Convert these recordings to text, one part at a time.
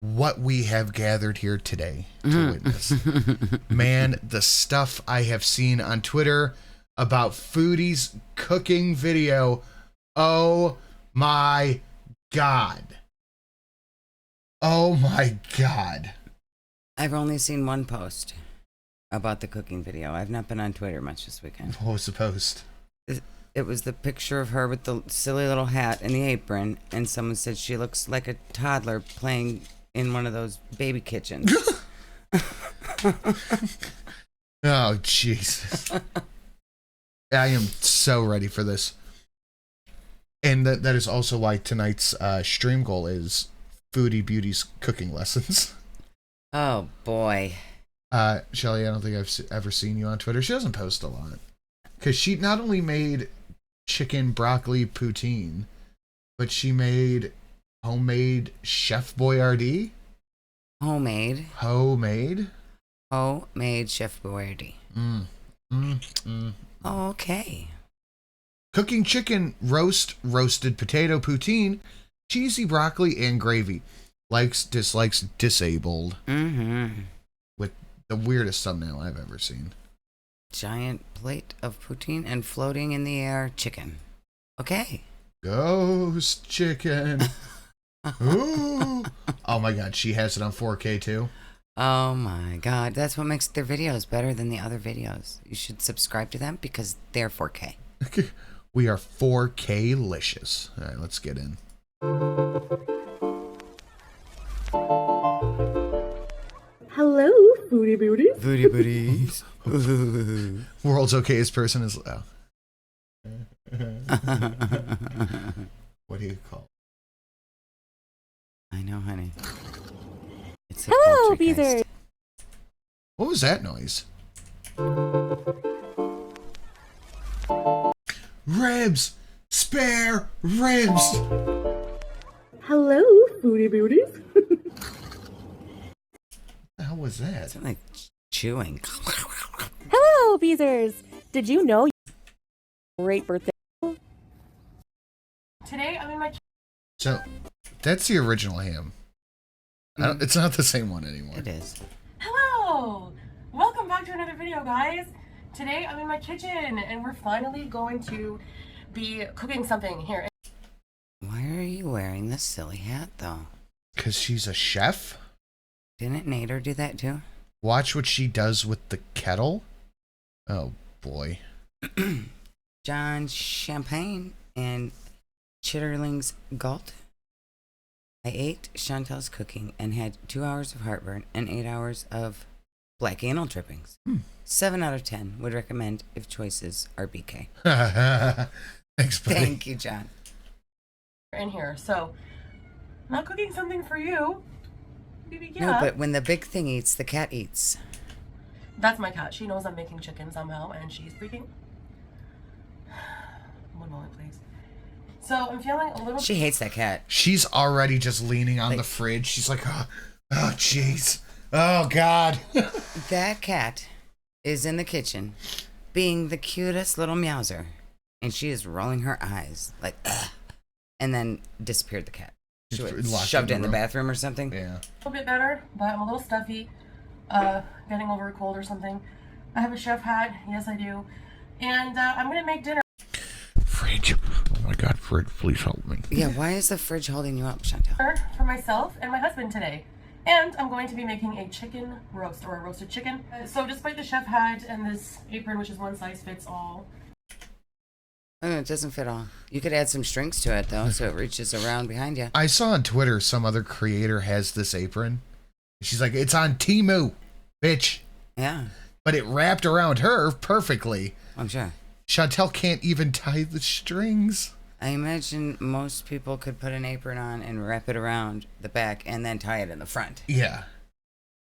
what we have gathered here today to witness. Man, the stuff I have seen on Twitter about Foodie's cooking video. Oh my God. Oh my God. I've only seen one post about the cooking video. I've not been on Twitter much this weekend. What was the post? It was the picture of her with the silly little hat and the apron, and someone said she looks like a toddler playing in one of those baby kitchens. Oh, Jesus. I am so ready for this. And that is also why tonight's stream goal is Foodie Beauty's cooking lessons. Oh, boy. Shelly, I don't think I've ever seen you on Twitter. She doesn't post a lot. Because she not only made chicken broccoli poutine, but she made homemade Chef Boyardee. Homemade Chef Boyardee. Okay. Cooking chicken roasted potato poutine, cheesy broccoli, and gravy. Likes, dislikes, disabled. With the weirdest thumbnail I've ever seen. Giant plate of poutine and floating in the air chicken. Okay. Ghost chicken. Ooh. Oh my God, she has it on 4K too. Oh my God, that's what makes their videos better than the other videos. You should subscribe to them because they're 4K. We are 4K-licious. All right, let's get in. Hello, Foodie Beauties. Foodie Beauties. World's okayest person is... Oh. What do you call I know, honey. It's a Hello, poltergeist. Beezer. What was that noise? Ribs! Spare ribs! Hello, Foodie Beauties. What the hell was that? It's like chewing. Hello, Beezers. Did you know great birthday? Today, I'm in my... So, that's the original ham. It's not the same one anymore. It is. Hello! Welcome back to another video, guys. Today I'm in my kitchen and we're finally going to be cooking something here. Why are you wearing this silly hat, though? Because she's a chef? Didn't Nader do that, too? Watch what she does with the kettle. Oh, boy. John Champagne and Chitterling's Galt. I ate Chantel's cooking and had 2 hours of heartburn and 8 hours of black anal drippings. 7 out of 10 would recommend if choices are BK. Thanks, buddy. Thank you, John. In here, so I'm not cooking something for you. Yeah. No, but when the big thing eats, the cat eats. That's my cat. She knows I'm making chicken somehow, and she's freaking. One moment, please. So I'm feeling a little. She hates that cat. She's already just leaning on the fridge. She's like, oh, jeez. Oh, God. That cat is in the kitchen being the cutest little meowser. And she is rolling her eyes like, ugh. And then disappeared the cat. She shoved it in the bathroom or something. Yeah. A little bit better, but I'm a little stuffy. Getting over a cold or something. I have a chef hat. Yes, I do. And I'm going to make dinner. Fridge. Oh, my God, fridge. Please help me. Yeah, why is the fridge holding you up, Chantel? For myself and my husband today. And I'm going to be making a chicken roast, or a roasted chicken. So despite the chef hat and this apron, which is one size fits all. Oh, it doesn't fit all. You could add some strings to it, though, so it reaches around behind you. I saw on Twitter some other creator has this apron. She's like, it's on Temu, bitch. Yeah. But it wrapped around her perfectly. I'm sure. Chantel can't even tie the strings. I imagine most people could put an apron on and wrap it around the back and then tie it in the front. Yeah.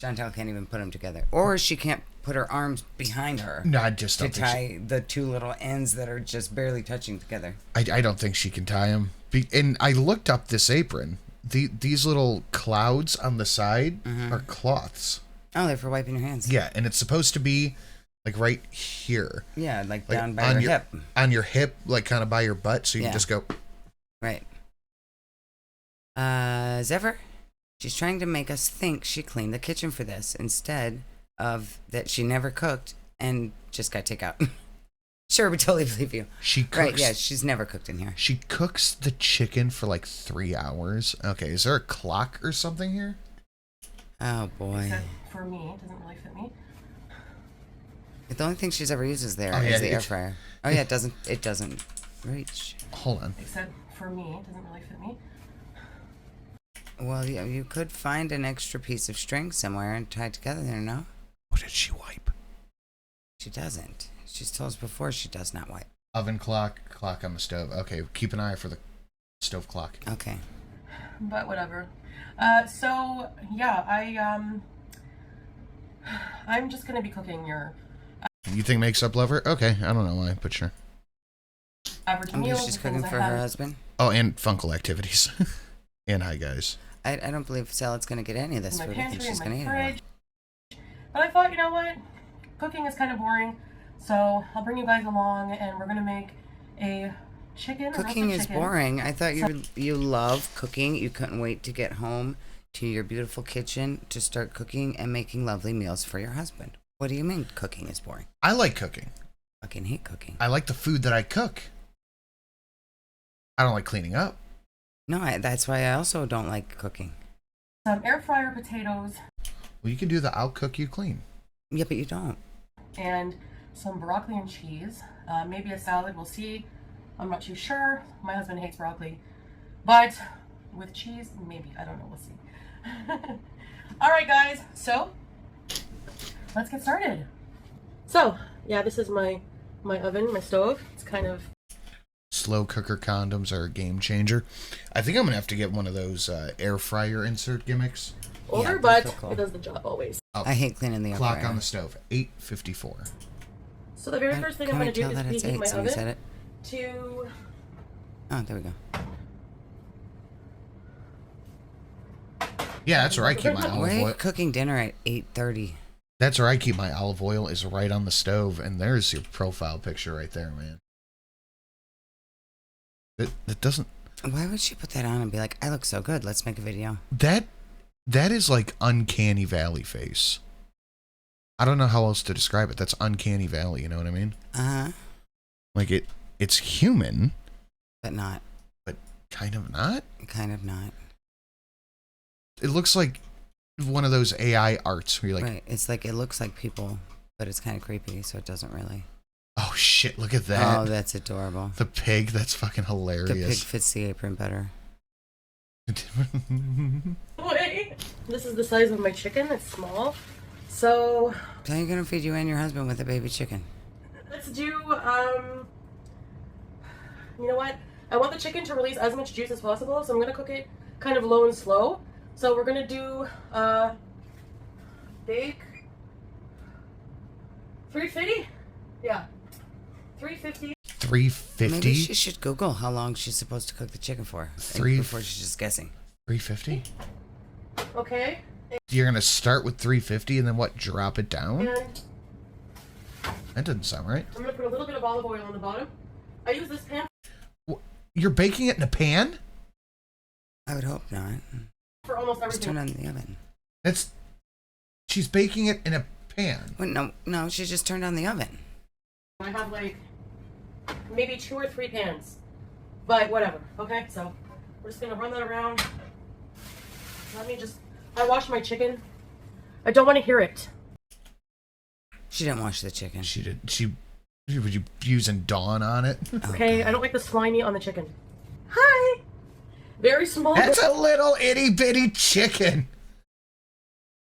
Chantel can't even put them together. Or she can't put her arms behind her. No, I just don't to tie the two little ends that are just barely touching together. I don't think she can tie them. And I looked up this apron. These little clouds on the side are cloths. Oh, they're for wiping your hands. Yeah, and it's supposed to be like right here. Yeah, like down by your hip. On your hip, like kind of by your butt, so you can just go. Right. Zephyr, She's trying to make us think she cleaned the kitchen for this instead of that she never cooked and just got takeout. Sure, we totally believe you. She cooks. Right, yeah, she's never cooked in here. She cooks the chicken for like 3 hours. Okay, is there a clock or something here? Oh, boy. Except for me, it doesn't really fit me. The only thing she's ever used is the air fryer. Oh, yeah, it doesn't reach. Hold on. Except for me, it doesn't really fit me. Well, yeah, you could find an extra piece of string somewhere and tie it together there, no? What did she wipe? She doesn't. She's told us before she does not wipe. Oven clock on the stove. Okay, keep an eye for the stove clock. Okay. But whatever. So yeah, I'm just gonna be cooking your You think makes up lover? Okay, I don't know why, but sure. average I'm meal. just she's cooking for her husband. Oh, and Funkle activities. And hi, guys. I don't believe Salad's going to get any of this My food. I think pantry she's and going my to eat it. fridge. But I thought, you know what? Cooking is kind of boring, so I'll bring you guys along, and we're gonna make a chicken. Cooking is boring. I thought you love cooking. You couldn't wait to get home to your beautiful kitchen to start cooking and making lovely meals for your husband. What do you mean cooking is boring? I like cooking. I fucking hate cooking. I like the food that I cook. I don't like cleaning up. No, that's why I also don't like cooking. Some air fryer potatoes. Well, you can do the I'll cook you clean. Yeah, but you don't. And some broccoli and cheese. Maybe a salad. We'll see. I'm not too sure. My husband hates broccoli. But with cheese, maybe. I don't know. We'll see. All right, guys. So let's get started. So yeah, this is my oven, my stove. It's kind of... Slow cooker condoms are a game changer. I think I'm going to have to get one of those air fryer insert gimmicks. Older, Yeah, but cool. it does the job always. Oh, I hate cleaning the air clock fryer. on the stove, 8:54. So the very first thing I'm going to do is it's preheat my Somebody said oven it. to... Oh, there we go. Yeah, that's where I keep my Why olive are you oil. cooking dinner at 8:30? That's where I keep my olive oil, is right on the stove, and there's your profile picture right there, man. It doesn't... Why would she put that on and be like, I look so good, let's make a video? That is like uncanny valley face. I don't know how else to describe it. That's uncanny valley, you know what I mean? Uh-huh. Like it's human, But not. but kind of not. Kind of not. It looks like one of those AI arts where you're like, Right. It's like, it looks like people, but it's kind of creepy, so it doesn't really. oh shit, look at that. Oh, that's adorable. The pig, that's fucking The pig hilarious. fits the apron better. Wait. This is the size of my chicken. It's small. So So how are you going to feed you and your husband with a baby chicken? let's do, you know what? I want the chicken to release as much juice as possible, so I'm going to cook it kind of low and slow. So we're going to do, bake 350? Yeah. 350. 350? Maybe she should Google how long she's supposed to cook the chicken for. Before she's just guessing. 350? Okay. You're gonna start with 350 and then what, drop it down? And That doesn't sound right. I'm going to put a little bit of olive oil on the bottom. I use this pan You're baking it in a pan? I would hope not. for almost Just turn everything. on the oven. She's baking it in a pan. Wait, no, she just turned on the oven. I have like maybe 2 or 3 pans, but whatever. Okay, so we're just gonna run that around. I washed my chicken. I don't want to hear it. She didn't wash the chicken. She did. She was using Dawn on it. Okay, I don't like the slimy on the chicken. Hi. Very small. That's a little itty bitty chicken.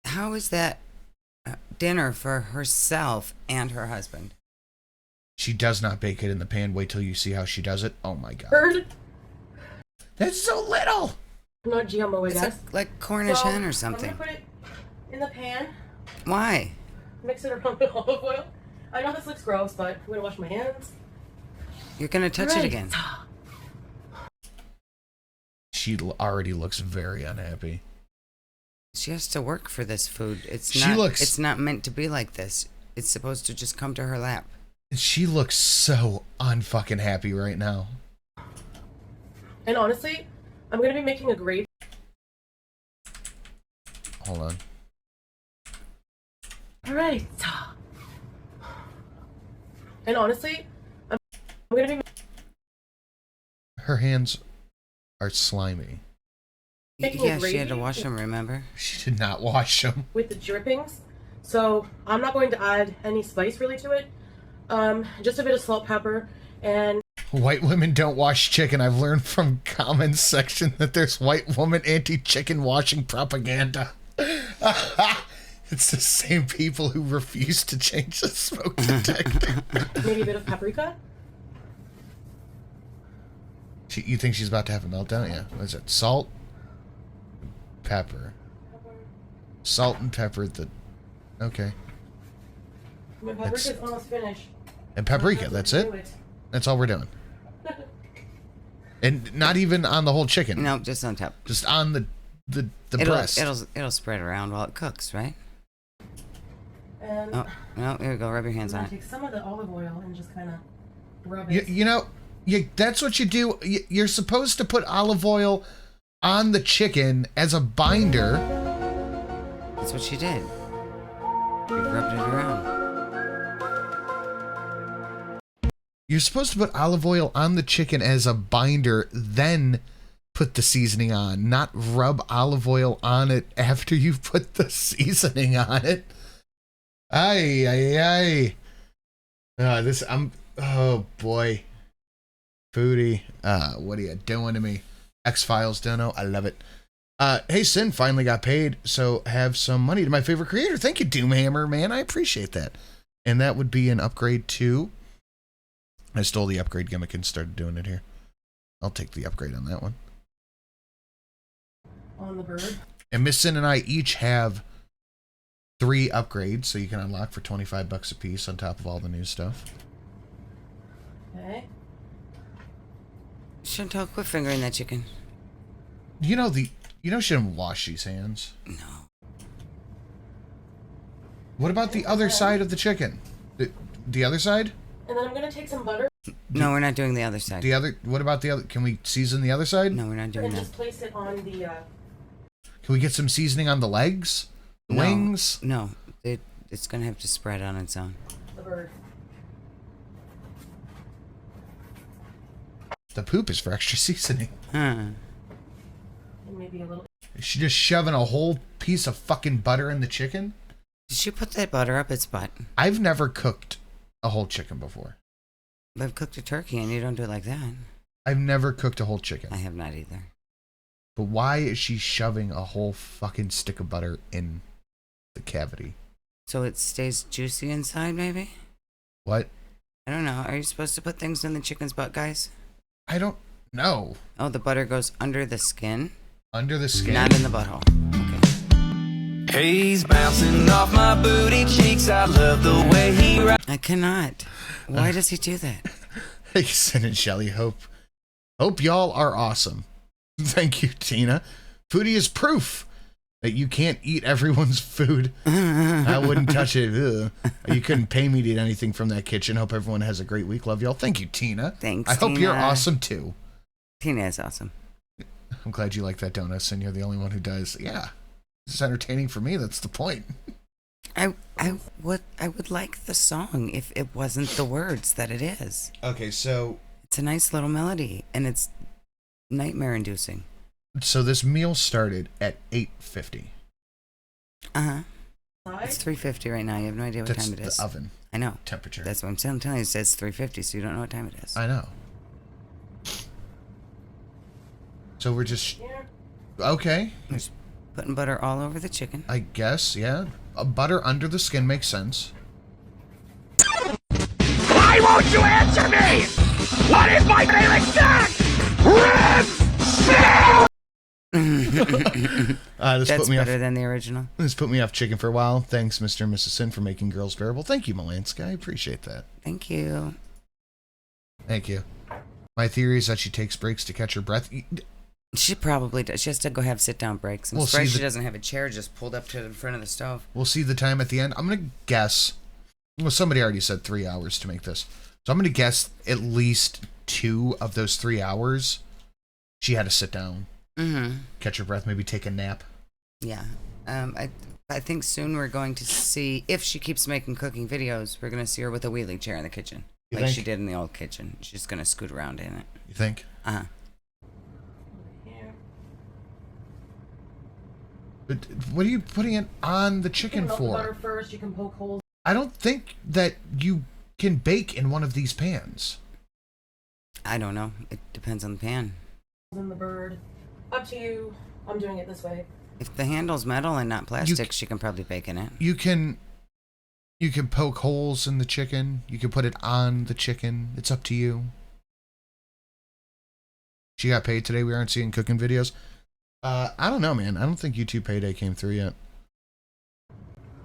How is that dinner for herself and her husband? She does not bake it in the pan. Wait till you see how she does it. Oh my god. Bird. That's so little. Not GMO, I It's guess. like Cornish hen or I'm something. gonna put it in the pan. Why? Mix it around with olive oil. I know this looks gross, but I'm gonna wash my hands. You're going to touch it again. She already looks very unhappy. She has to work for this food. It's not meant to be like this. It's supposed to just come to her lap. She looks so unfucking happy right now. And honestly, I'm gonna be making a gravy. hold on. All right. And honestly, I'm gonna be Her hands are slimy. making a Yeah, she gravy had to wash them, remember? She did not wash them. with the drippings. So I'm not going to add any spice really to it. Just a bit of salt, pepper, and White women don't wash chicken. I've learned from comments section that there's white woman anti-chicken washing propaganda. It's the same people who refuse to change the smoke detector. maybe a bit of paprika. You think she's about to have a meltdown? Yeah. What is it? Salt, pepper. Salt and pepper. Okay. My paprika's almost finished. And paprika. That's it. That's all we're doing. And not even on the whole chicken. No, just on top. Just on the breast. It'll spread around while it cooks, right? And Oh, no, here we go. Rub your hands I'm on gonna it. take some of the olive oil and just kind of rub You, it. you know, that's what you do. You're supposed to put olive oil on the chicken as a binder. That's what she did. She rubbed it around. You're supposed to put olive oil on the chicken as a binder, then put the seasoning on, not rub olive oil on it after you put the seasoning on it. Ay, ay, ay. Oh boy. Foodie. What are you doing to me? X-Files Dono. I love it. Hey, Sin finally got paid, so have some money to my favorite creator. Thank you, Doomhammer, man. I appreciate that. And that would be an upgrade to... I stole the upgrade gimmick and started doing it here. I'll take the upgrade on that one. On the bird. And Miss Sin and I each have 3 upgrades, so you can unlock for $25 a piece on top of all the new stuff. Okay. Chantal, quit fingering that chicken. You know she didn't wash these hands. No. What about the other side of the chicken? The other side? And then I'm gonna take some butter No, we're not doing the other side. What about the other? Can we season the other side? No, we're not doing and that. just place it on the. Can we get some seasoning on the legs? The No. wings? No, it's going to have to spread on its own. The bird. The poop is for extra seasoning. Huh. And maybe a little. Is she just shoving a whole piece of fucking butter in the chicken? Did she put that butter up its butt? I've never cooked a whole chicken before. I've cooked a turkey and you don't do it like that. I've never cooked a whole chicken. I have not either. But why is she shoving a whole fucking stick of butter in the cavity? So it stays juicy inside, maybe? What? I don't know. Are you supposed to put things in the chicken's butt, guys? I don't know. Oh, the butter goes under the skin? Under the skin? Not in the butthole. Okay. He's bouncing off my booty cheeks. I love the way he rides. I cannot. Why does he do that? Hey, Sin and Shelly, hope y'all are awesome. Thank you, Tina. Foodie is proof that you can't eat everyone's food. I wouldn't touch it. Ugh. You couldn't pay me to eat anything from that kitchen. Hope everyone has a great week. Love y'all. Thank you, Tina. Thanks, I hope you're Tina. awesome, too. Tina is awesome. I'm glad you like that donut, and you're the only one who does. Yeah. It's entertaining for me. That's the point. I would like the song if it wasn't the words that it is. Okay, so It's a nice little melody, and it's nightmare-inducing. this meal started at 8:50. Uh-huh. Side. It's 3:50 right now. You have no idea what That's time it is. the oven I know. temperature. That's what I'm telling you. It says 3:50, so you don't know what time it is. I know. So we're just Yeah. okay. Just putting butter all over the chicken. I guess, yeah. Butter under the skin makes sense. Why won't you answer me? What is my favorite snack? This That's put me better off. than the original. This put me off chicken for a while. Thanks, Mr. and Mrs. Sin, for making girls bearable. Thank you, Malanska. I appreciate that. Thank you. Thank you. My theory is that she takes breaks to catch her breath. She probably does. She has to go have sit-down breaks. I'm We'll surprised see she doesn't have a chair just pulled up to the front of the stove. We'll see the time at the end. I'm going to guess. Well, somebody already said 3 hours to make this. So I'm going to guess at least 2 of those 3 hours she had to sit down, Mm-hmm. catch her breath, maybe take a nap. Yeah. I think soon we're going to see, if she keeps making cooking videos, we're going to see her with a wheelie chair in the kitchen. You like think? she did in the old kitchen. She's going to scoot around in it. You think? Uh-huh. But what are you putting it on the chicken You can melt the for? butter first. You can poke holes I don't think that you can bake in one of these pans. I don't know. It depends on the pan. in the bird. Up to you. I'm doing it this way. If the handle's metal and not plastic, she can probably bake in it. You can poke holes in the chicken. You can put it on the chicken. It's up to you. She got paid today. We aren't seeing cooking videos. I don't know, man. I don't think YouTube payday came through yet.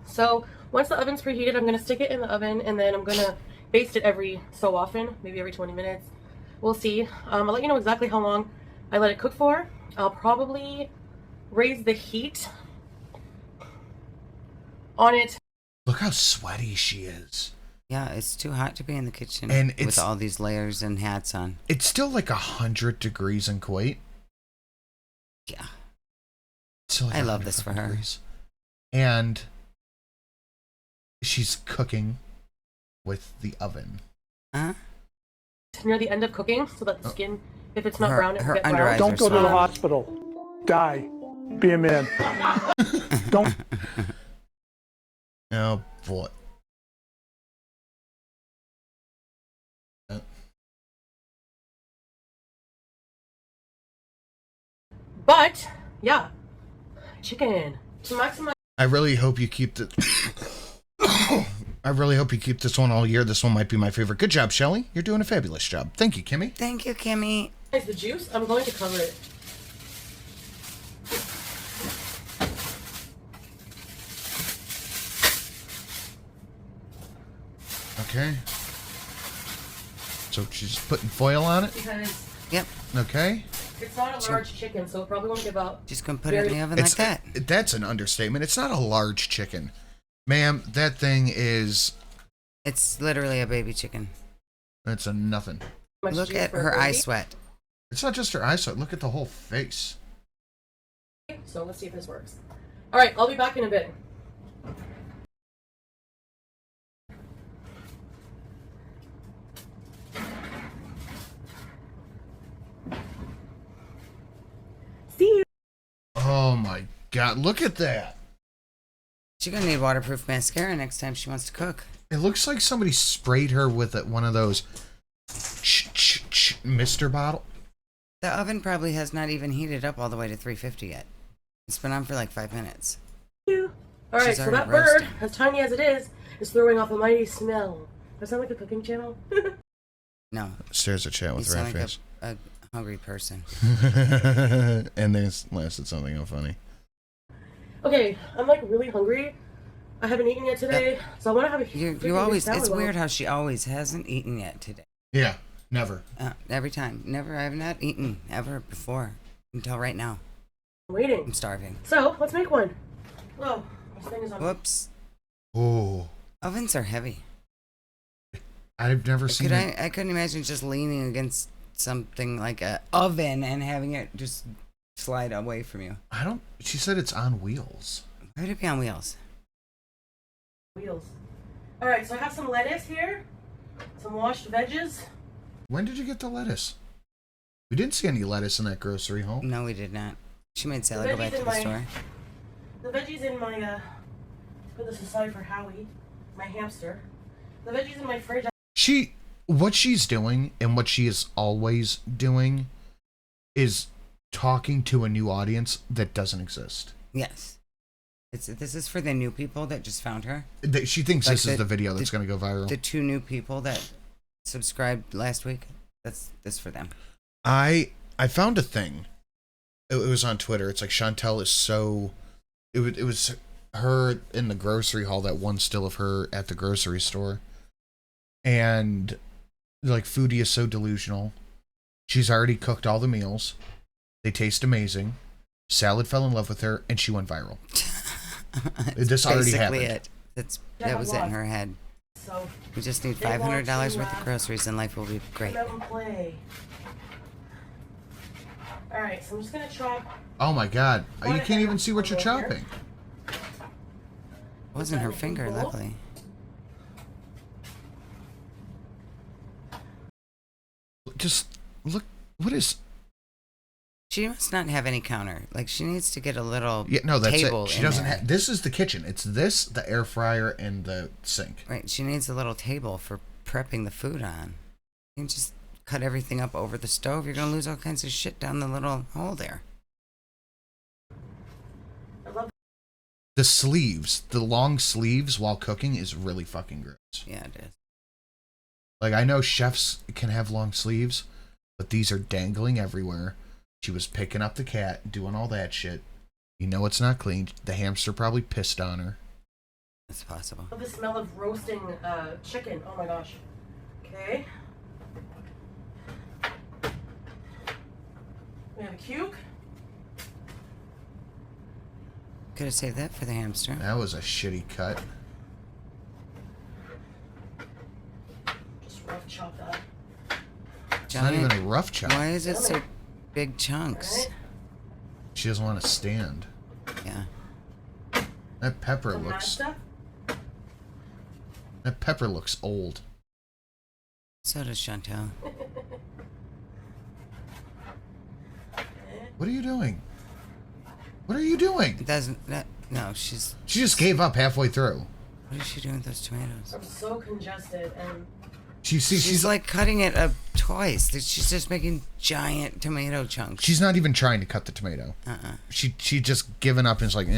So once the oven's preheated, I'm going to stick it in the oven, and then I'm going to baste it every so often, maybe every 20 minutes. We'll see. I'll let you know exactly how long I let it cook for. I'll probably raise the heat on it. Look how sweaty she is. Yeah, it's too hot to be in the kitchen And with all these layers and hats on. It's still like 100 degrees in Kuwait. Yeah. Still like I love this for her. degrees. And she's cooking with the oven. Huh? Near the end of cooking, so that the skin, if it's not Her- brown, it her will get under brown. eyes Don't are go to the soft. hospital. Die. Be a man. Don't. Oh boy. But yeah, chicken to maximize. I really hope you keep the. I really hope you keep this one all year. This one might be my favorite. Good job, Shelly. You're doing a fabulous job. Thank you, Kimmy. Thank you, Kimmy. The juice, I'm going to cover it. Okay. So she's putting foil on it. Because Yep. Okay. it's not a large chicken, so it probably won't give out. Just gonna put it in the oven like that. That's an understatement. It's not a large chicken, ma'am. That thing is. It's literally a baby chicken. That's a nothing. Much Look juice at for her a eye baby. sweat. It's not just her eyesight. Look at the whole face. So let's see if this works. All right, I'll be back in a bit. See you. Oh my god! Look at that. She's gonna need waterproof mascara next time she wants to cook. It looks like somebody sprayed her with one of those Mister bottle. The oven probably has not even heated up all the way to 350 yet. It's been on for like 5 minutes. All right, She's so already that bird, roasting. as tiny as it is throwing off a mighty smell. Does that sound like a cooking channel? No, Stairs a chat you with sound red like face. a hungry person. And they lasted something funny. Okay, I'm like really hungry. I haven't eaten yet today, so I want to have a You freaking big always. salad It's bowl. weird how she always hasn't eaten yet today. Yeah, never. Every time. Never. I have not eaten ever before until right now. I'm waiting. I'm starving. So let's make one. Oh, this thing is on. Whoops. Oh, Ovens are heavy. I've never seen it. I couldn't imagine just leaning against something like a oven and having it just slide away from you. I don't. She said it's on wheels. Why would it be on wheels? Wheels. All right, so I have some lettuce here, some washed veggies. When did you get the lettuce? We didn't see any lettuce in that grocery haul. No, we did not. She made Sally The go back veggies to in the my- store. The veggies in my put this aside for Howie, my hamster. The veggies in my fridge. What she's doing and what she is always doing is talking to a new audience that doesn't exist. Yes. This is for the new people that just found her. She thinks Like this is the video that's going to go viral. The 2 new people that subscribed last week. That's this for them. I found a thing. It was on Twitter. It's like Chantel is so. It was her in the grocery haul. That one still of her at the grocery store, and like Foodie is so delusional. She's already cooked all the meals. They taste amazing. Salad fell in love with her, and she went viral. This already Basically happened. That was it in her head. So We just need They want $500 to, worth of groceries and life will be great. let them play. All right, so I'm just gonna chop. Oh my god! You What can't even happened see what you're over here? chopping. Wasn't her finger, luckily. Just look. What is? She must not have any counter. Like, she needs to get a little that's table it. She in doesn't there. have. This is the kitchen. It's this, the air fryer, and the sink. Right. She needs a little table for prepping the food on. You can just cut everything up over the stove. You're gonna lose all kinds of shit down the little hole there. The sleeves, the long sleeves while cooking is really fucking gross. Yeah, it is. Like, I know chefs can have long sleeves, but these are dangling everywhere. She was picking up the cat, doing all that shit. You know it's not clean. The hamster probably pissed on her. That's possible. The smell of roasting chicken. Oh my gosh. Okay. We have a cuke. Could have saved that for the hamster. That was a shitty cut. Just rough chop that. It's not even a rough chop. Why is it so big chunks? Right. She doesn't want to stand. Yeah. That pepper Some looks. stuff. That pepper looks old. So does Chantel. What are you doing? What are you doing? It doesn't. No, she's. She just gave up halfway through. What is she doing with those tomatoes? I'm so congested and She's like cutting it up twice. She's just making giant tomato chunks. She's not even trying to cut the tomato. She just given up and is like,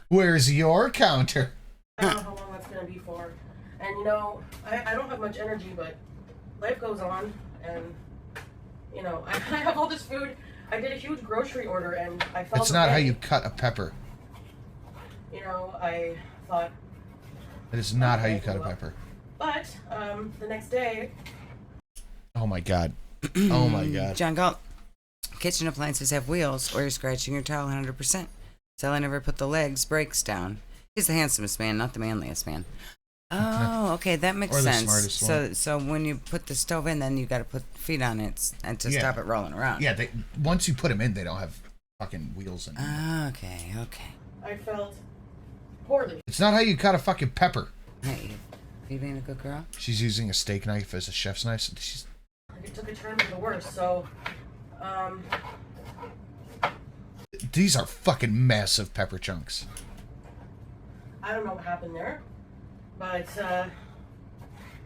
where's your counter? I don't know how long that's gonna be for. And you know, I don't have much energy, but life goes on, and you know, I have all this food. I did a huge grocery order, and I felt. It's not how you cut a pepper. You know, I thought. It is not how you cut a pepper. But the next day. Oh my god. Oh my god. John Galt. Kitchen appliances have wheels, or you're scratching your towel 100%. Sally never put the legs brakes down. He's the handsomest man, not the manliest man. Oh, okay, that makes Or the sense. smartest one. So when you put the stove in, then you got to put feet on it and to stop it rolling around. Yeah, once you put them in, they don't have fucking wheels in them. Okay. I felt poorly. It's not how you cut a fucking pepper. Hey, you being a good girl? She's using a steak knife as a chef's knife. It took a turn for the worse. So, These are fucking massive pepper chunks. I don't know what happened there, but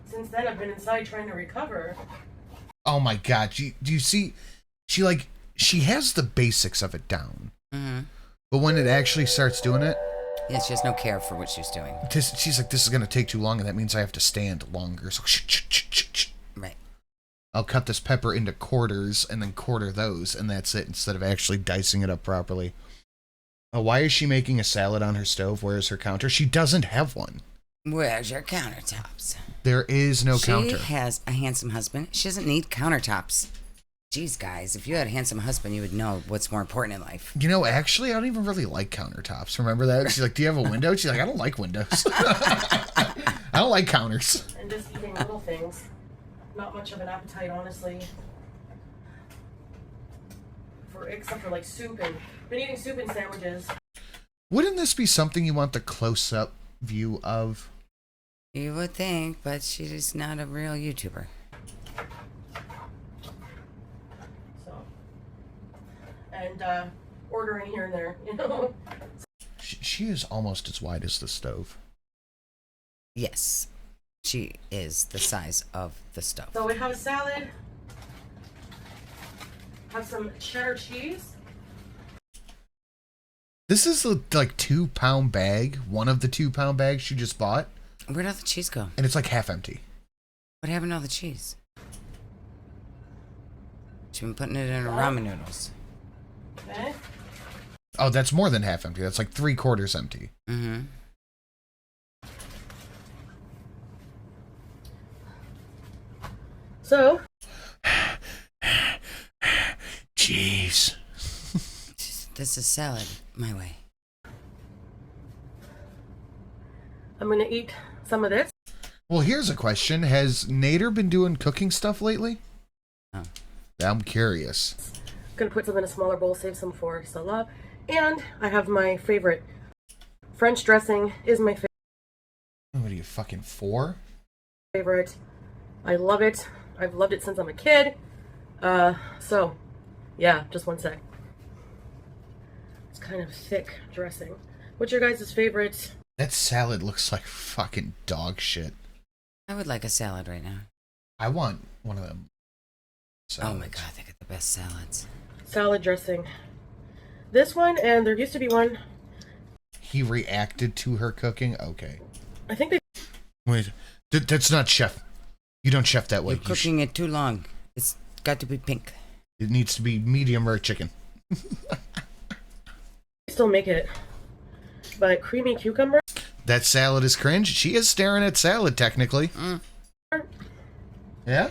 since then I've been inside trying to recover. Oh my god, do you see? She has the basics of it down. Mm-hmm. But when it actually starts doing it, yeah, she has no care for what she's doing. She's like, this is gonna take too long, and that means I have to stand longer. So Right. I'll cut this pepper into quarters and then quarter those, and that's it, instead of actually dicing it up properly. Why is she making a salad on her stove? Where is her counter? She doesn't have one. Where's your countertops? There is no counter. She has a handsome husband. She doesn't need countertops. Jeez, guys, if you had a handsome husband, you would know what's more important in life. You know, actually, I don't even really like countertops. Remember that? She's like, do you have a window? She's like, I don't like windows. I don't like counters. And just eating little things. Not much of an appetite, honestly. Except for like soup, and been eating soup and sandwiches. Wouldn't this be something you want the close-up view of? You would think, but she's not a real YouTuber. So, and ordering here and there, you know. She is almost as wide as the stove. Yes, she is the size of the stove. So we have a salad. Have some cheddar cheese. This is the 2-pound bag, one of the 2-pound bags she just bought. Where'd all the cheese go? And it's like half empty. What happened to all the cheese? She's been putting it in her ramen noodles. Okay. Oh, that's more than half empty. That's like 3/4 empty. Mm-hmm. So. Jeez. This is salad, my way. I'm gonna eat some of this. Well, here's a question. Has Nader been doing cooking stuff lately? Oh. I'm curious. Gonna put some in a smaller bowl, save some for Salah. And I have my favorite French dressing is my What are you, fucking 4? favorite. I love it. I've loved it since I'm a kid. So, yeah, just one sec. It's kind of thick dressing. What's your guys' favorite? That salad looks like fucking dog shit. I would like a salad right now. I want one of them. Oh my god, they got the best salads. Salad dressing. This one, and there used to be one. He reacted to her cooking? Okay. I think they... Wait, that's not chef. You don't chef that way. You're cooking it too long. It's got to be pink. It needs to be medium rare chicken. still make it. But creamy cucumber? That salad is cringe. She is staring at salad, technically. Yeah?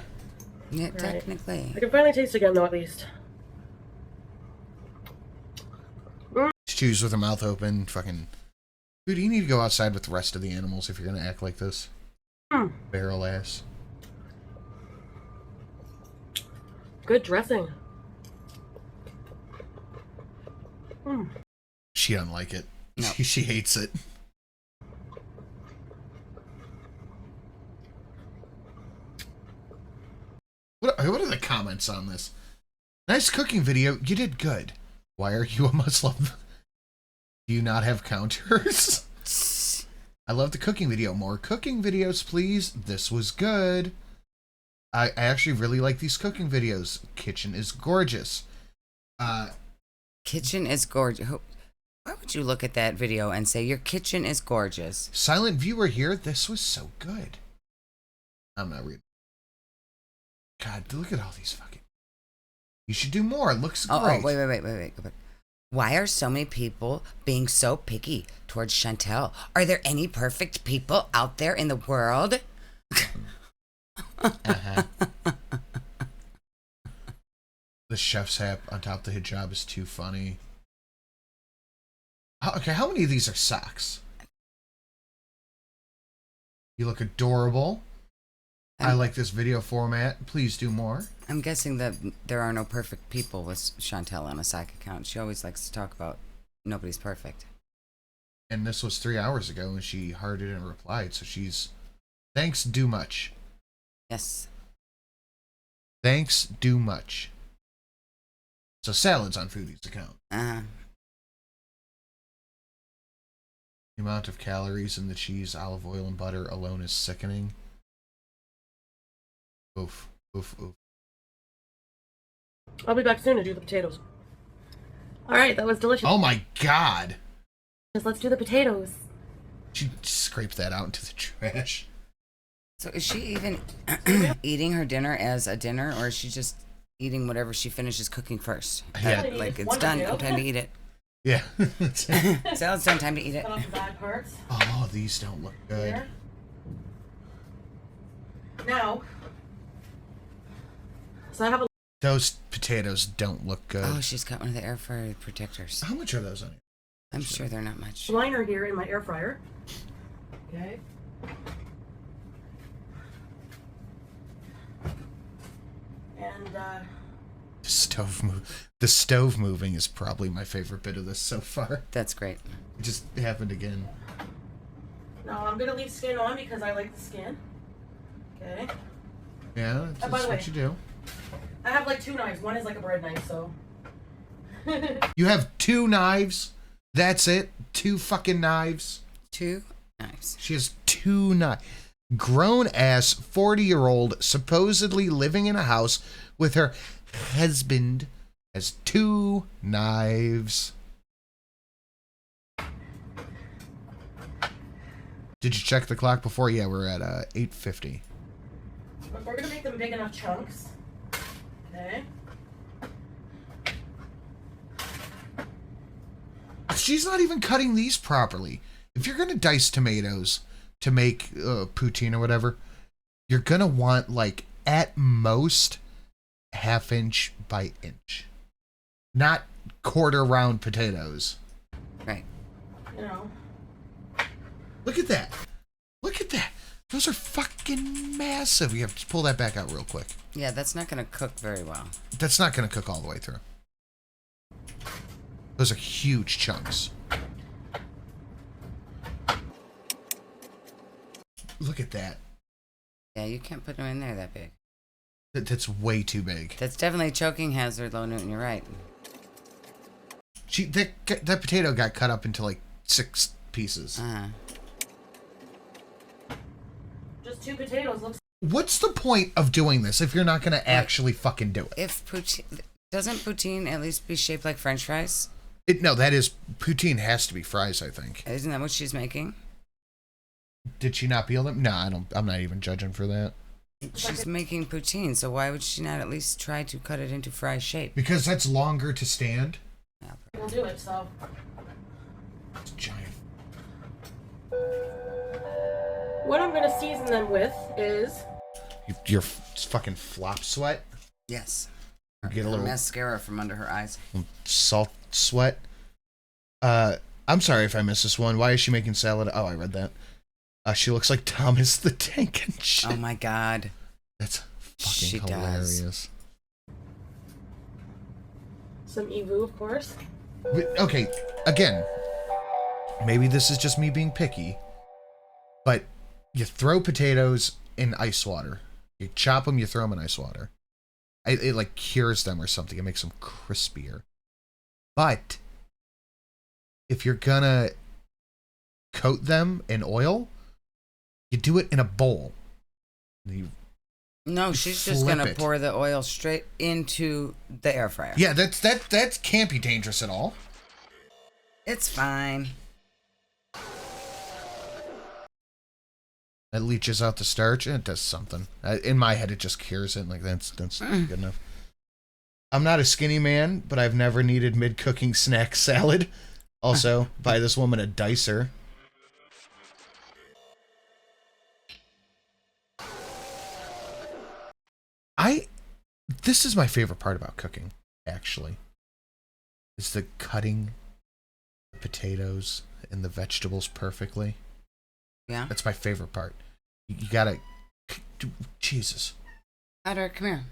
Yeah, technically. Right. I can finally taste again, though, at least. She chews with her mouth open. Fucking... Dude, you need to go outside with the rest of the animals if you're going to act like this. Barrel ass. Good dressing. She don't like it. No. She hates it. What are the comments on this? Nice cooking video. You did good. Why are you a Muslim? Do you not have counters? I love the cooking video. More cooking videos, please. This was good. I actually really like these cooking videos. Kitchen is gorgeous. Kitchen is gorgeous. Why would you look at that video and say your kitchen is gorgeous? Silent viewer here. This was so good. I'm not reading. God, look at all these fucking... You should do more. It looks great. Oh, wait. Go back. Why are so many people being so picky towards Chantel? Are there any perfect people out there in the world? The chef's hat on top of the hijab is too funny. Okay, how many of these are socks? You look adorable. I like this video format. Please do more. I'm guessing that there are no perfect people with Chantel on a sock account. She always likes to talk about nobody's perfect. And this was 3 hours ago, and she hearted and replied. So she's... Thanks, do much. Yes. Thanks, do much. So salads on Foodie's account. Uh-huh. The amount of calories in the cheese, olive oil, and butter alone is sickening. Oof. I'll be back soon to do the potatoes. Alright, that was delicious. Oh my god! Let's do the potatoes. She scraped that out into the trash. So is she even eating her dinner as a dinner, or is she just eating whatever she finishes cooking first? Yeah. Like, it's done, no time to eat it. Yeah. Salad's done, time to eat it. Cut off the bad parts. Oh, these don't look good. There. Now, so I have a Those potatoes don't look good. Oh, she's got one of the air fryer protectors. How much are those on here? I'm sure they're not much. liner here in my air fryer. Okay. And The stove moving is probably my favorite bit of this so far. That's great. It just happened again. now I'm gonna leave skin on because I like the skin. Okay. Yeah, by that's the what way. you do. I have like 2 knives. One is like a bread knife, so. You have 2 knives? That's it? 2 fucking knives? 2 knives. She has 2 knives. Grown ass 40-year-old supposedly living in a house with her husband has 2 knives. Did you check the clock before? Yeah, we're at 8:50. We're gonna make them big enough chunks. Okay. She's not even cutting these properly. If you're gonna dice tomatoes to make poutine or whatever, you're gonna want like at most 1/2 inch by inch, not quarter round potatoes. Right. You know. Look at that. Look at that. Those are fucking massive. You have to pull that back out real quick. Yeah, that's not going to cook very well. That's not gonna cook all the way through. Those are huge chunks. Look at that. Yeah, you can't put them in there that big. That's way too big. That's definitely a choking hazard, Low Newton. You're right. That potato got cut up into like 6 pieces. Just 2 potatoes. Looks. What's the point of doing this if you're not going to actually fucking do it? If doesn't poutine at least be shaped like French fries? No, that is poutine has to be fries. I think. Isn't that what she's making? Did she not peel them? No, I'm not even judging for that. She's making poutine, so why would she not at least try to cut it into fry shape? Because that's longer to stand. We'll do it. So. It's giant. What I'm gonna season them with is. Your fucking flop sweat. Yes. Get a little mascara from under her eyes. Salt sweat. I'm sorry if I missed this one. Why is she making salad? Oh, I read that. She looks like Thomas the Tank and shit. Oh my god. That's fucking hilarious. Some Evu, of course. Okay, again, maybe this is just me being picky, but you throw potatoes in ice water. You chop them, you throw them in ice water. It like cures them or something. It makes them crispier. But if you're gonna coat them in oil, you do it in a bowl. No, she's just gonna pour the oil straight into the air fryer. Yeah, that can't be dangerous at all. It's fine. It leaches out the starch and it does something. In my head, it just cures it. Like that's good enough. I'm not a skinny man, but I've never needed mid-cooking snack salad. Also, buy this woman a dicer. This is my favorite part about cooking, actually. Is the cutting the potatoes and the vegetables perfectly. Yeah. That's my favorite part. You gotta... Jesus. Otter, come here.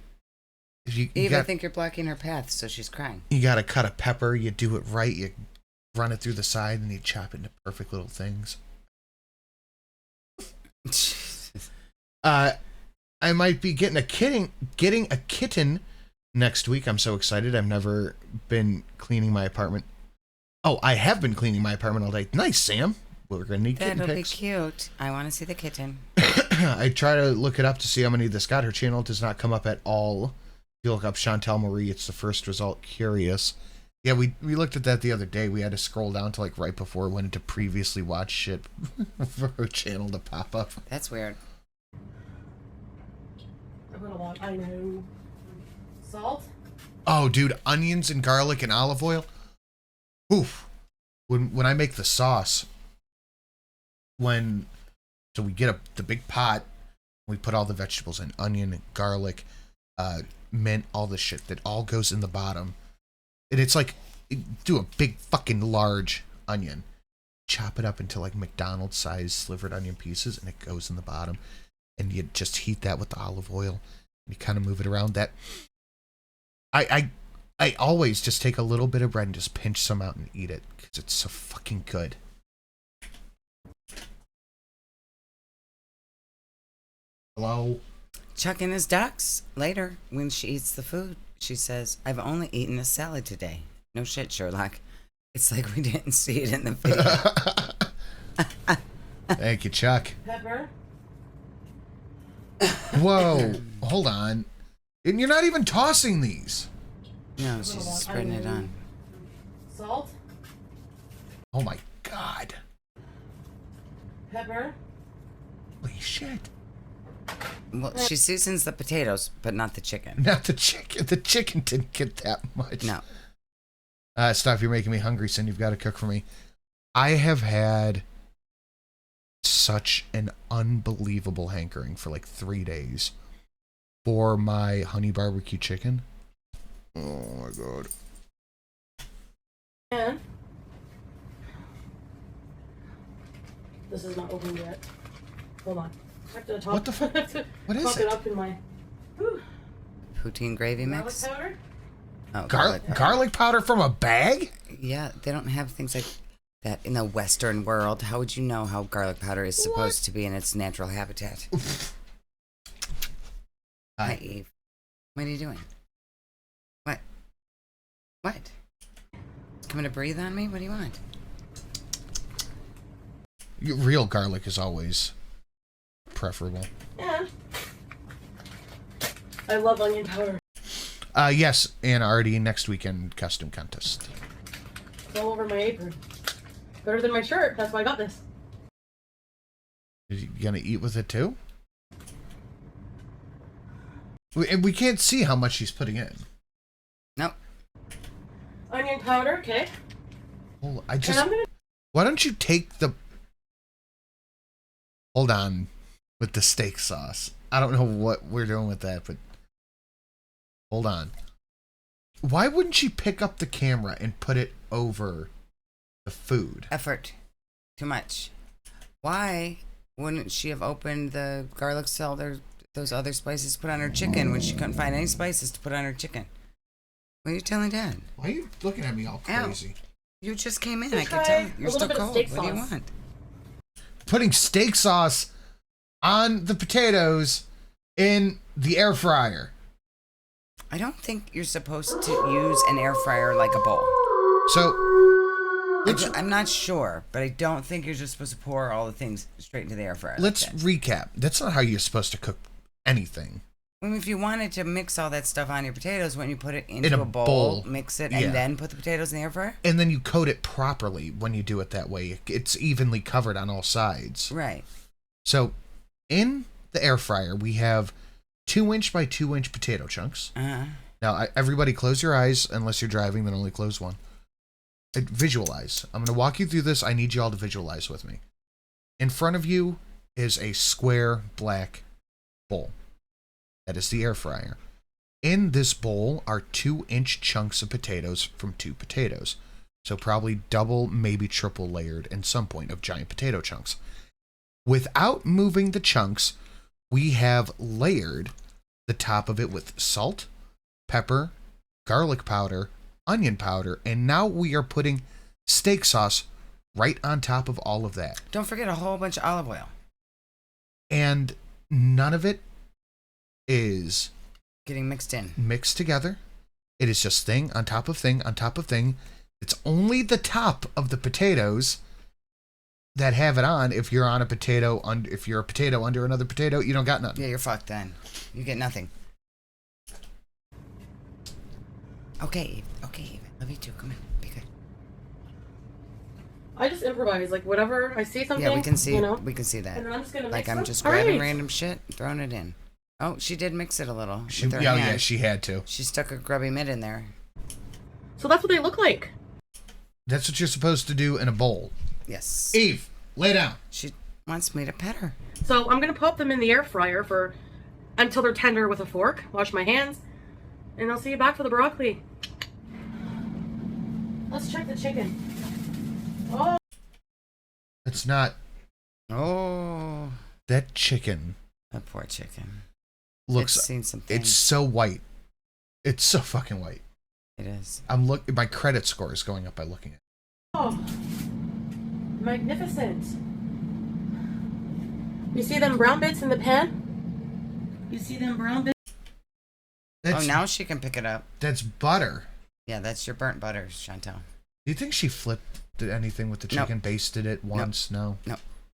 I think you're blocking her path, so she's crying. You gotta cut a pepper, you do it right, you run it through the side, and you chop it into perfect little things. I might be getting a kitten next week. I'm so excited. I've never been cleaning my apartment. Oh, I have been cleaning my apartment all day. Nice, Sam. We're gonna need kitten That'll pics. be cute. I want to see the kitten. I try to look it up to see how many this got. Her channel does not come up at all. If you look up Chantel Marie, it's the first result. Curious. Yeah, we looked at that the other day. We had to scroll down to like right before it went into previously watched shit for her channel to pop up. That's weird. A little lot. I know. Salt. Oh, dude, onions and garlic and olive oil. Oof. When I make the sauce, so we get the big pot, we put all the vegetables in, onion, and garlic, mint, all the shit that all goes in the bottom. And it's like, do a big fucking large onion, chop it up into like McDonald's size slivered onion pieces, and it goes in the bottom. And you just heat that with the olive oil. And you kind of move it around. That I always just take a little bit of bread and just pinch some out and eat it because it's so fucking good. Hello? Chuck and his ducks. Later, when she eats the food, she says, "I've only eaten a salad today." No shit, Sherlock. It's like we didn't see it in the video. Thank you, Chuck. Pepper. Whoa, hold on. And you're not even tossing these. No, she's just spreading it on. Salt. Oh my god. Pepper. Holy shit. Well, she seasons the potatoes, but not the chicken. Not the chicken. The chicken didn't get that much. No. Stop, you're making me hungry, son. You've got to cook for me. I have had such an unbelievable hankering for like 3 days for my honey barbecue chicken. Oh my god. And this is not open yet. Hold on. I have to top, What the fuck? What is top it? it up in my Poutine gravy garlic mix. powder. Oh, Garlic powder from a bag? Yeah, they don't have things like that in the Western world, how would you know how garlic powder is supposed to be in its natural habitat? Hi, Eve. What are you doing? What? What? Coming to breathe on me? What do you want? Real garlic is always preferable. Yeah. I love onion powder. Yes, and already next weekend costume contest. It's all over my apron. Better than my shirt. That's why I got this. Are you gonna eat with it too? And we can't see how much she's putting in. Nope. Onion powder, okay. Well, why don't you take the... Hold on with the steak sauce. I don't know what we're doing with that, but hold on. Why wouldn't she pick up the camera and put it over the food? Effort. Too much. Why wouldn't she have opened the garlic cellar, those other spices to put on her chicken when she couldn't find any spices to put on her chicken? What are you telling Dad? Why are you looking at me all crazy? Ow. You just came in. So I could tell. You're still bit of cold. steak What do you sauce. want? Putting steak sauce on the potatoes in the air fryer. I don't think you're supposed to use an air fryer like a bowl. So, I'm not sure, but I don't think you're just supposed to pour all the things straight into the air fryer. let's like that. recap. That's not how you're supposed to cook anything. I mean, if you wanted to mix all that stuff on your potatoes, when you put it into a a bowl, bowl. mix it, Yeah. and then put the potatoes in the air fryer? And then you coat it properly when you do it that way. It's evenly covered on all sides. Right. So, in the air fryer, we have 2-inch by 2-inch potato chunks. Uh-huh. Now, everybody close your eyes. Unless you're driving, then only close one. Visualize. I'm going to walk you through this. I need you all to visualize with me. In front of you is a square black bowl. That is the air fryer. In this bowl are 2-inch chunks of potatoes from 2 potatoes. So probably double, maybe triple layered in some point of giant potato chunks. Without moving the chunks, we have layered the top of it with salt, pepper, garlic powder, onion powder, and now we are putting steak sauce right on top of all of that. Don't forget a whole bunch of olive oil. And none of it is Getting mixed in. mixed together. It is just thing on top of thing on top of thing. It's only the top of the potatoes that have it on. If you're on a potato, if you're a potato under another potato, you don't got nothing. Yeah, you're fucked then. You get nothing. Okay, Eve. Love you too. Come on. Be good. I just improvise, like whatever I see something. Yeah, we can see. You know, We can see that. and then I'm just gonna Like mix I'm them. just All grabbing right. random shit, throwing it in. Oh, she did mix it a little. She, with her yeah, hand. she had to. She stuck a grubby mitt in there. So that's what they look like. That's what you're supposed to do in a bowl. Yes. Eve, lay down. She wants me to pet her. So I'm gonna pop them in the air fryer for until they're tender with a fork. Wash my hands, and I'll see you back for the broccoli. Let's check the chicken. Oh, It's not Oh, that chicken. that poor chicken. Looks. It's seen some things. It's so white. It's so fucking white. It is. My credit score is going up by looking at it. oh, magnificent! You see them brown bits in the pan? You see them brown bits? That's, Oh, now she can pick it up. that's butter. Yeah, that's your burnt butter, Chantel. Do you think she flipped anything with the No. chicken, basted it once? No.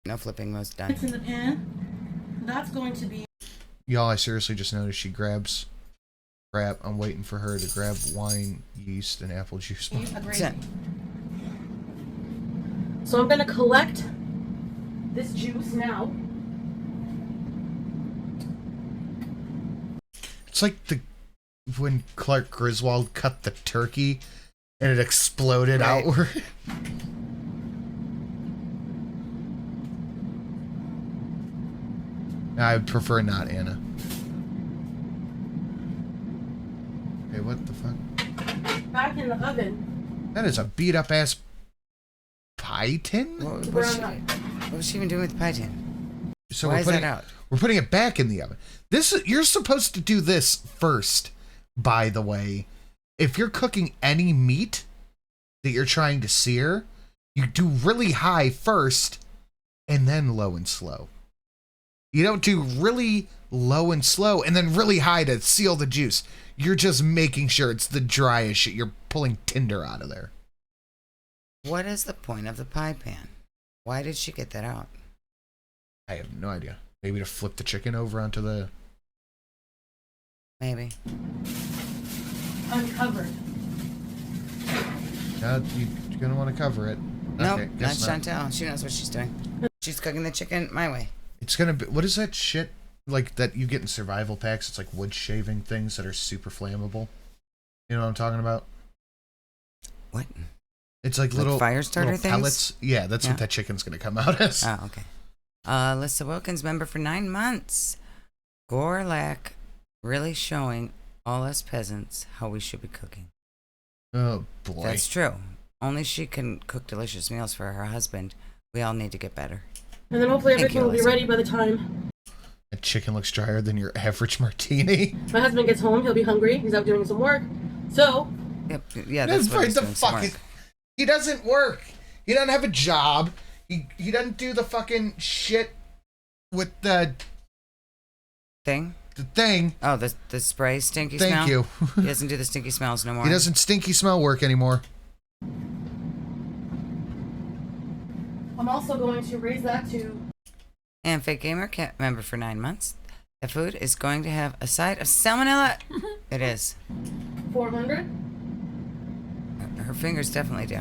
No flipping was done. It's in the pan. That's going to be. Y'all, I seriously just noticed she grabs crap. I'm waiting for her to grab wine, yeast, and apple juice. Sit. So I'm gonna collect this juice now. It's like when Clark Griswold cut the turkey and it exploded Right. outward. I would prefer not, Anna. Okay, what the fuck? Back in the oven. That is a beat up ass pie tin? What was she even doing with the pie tin? So Why we're is putting, that out? We're putting it back in the oven. You're supposed to do this first, by the way. If you're cooking any meat that you're trying to sear, You do really high first and then low and slow. You don't do really low and slow and then really high to seal the juice. You're just making sure it's the driest shit. You're pulling tinder out of there. What is the point of the pie pan? Why did she get that out? I have no idea. Maybe to flip the chicken over onto the... Maybe. Uncovered. You're going to want to cover it. Nope, Okay, not guess Chantel. She knows what she's doing. She's cooking the chicken my way. It's going to be... What is that shit like that you get in survival packs? It's like wood shaving things that are super flammable. You know what I'm talking about? What? It's like little fire starter little things? pellets. Yeah, that's what that chicken's going to come out as. Oh, okay. Alyssa Wilkins, member for 9 months. Gorlak really showing all us peasants how we should be cooking. Oh, boy. That's true. Only she can cook delicious meals for her husband. We all need to get better. And then hopefully Thank everything you, will be Alyssa. ready by the time That chicken looks drier than your average martini. my husband gets home. He'll be hungry. He's out doing some work. So, Yep. Yeah, that's what right, he's the doing, some fucking. work. He doesn't work. He doesn't have a job. He doesn't do the fucking shit with the Thing? thing. Oh, the spray stinky smell? Thank you. He doesn't do the stinky smells no more. He doesn't stinky smell work anymore. I'm also going to raise that to And Fake Gamer member for 9 months. The food is going to have a side of salmonella. It is. 400. Her fingers definitely do.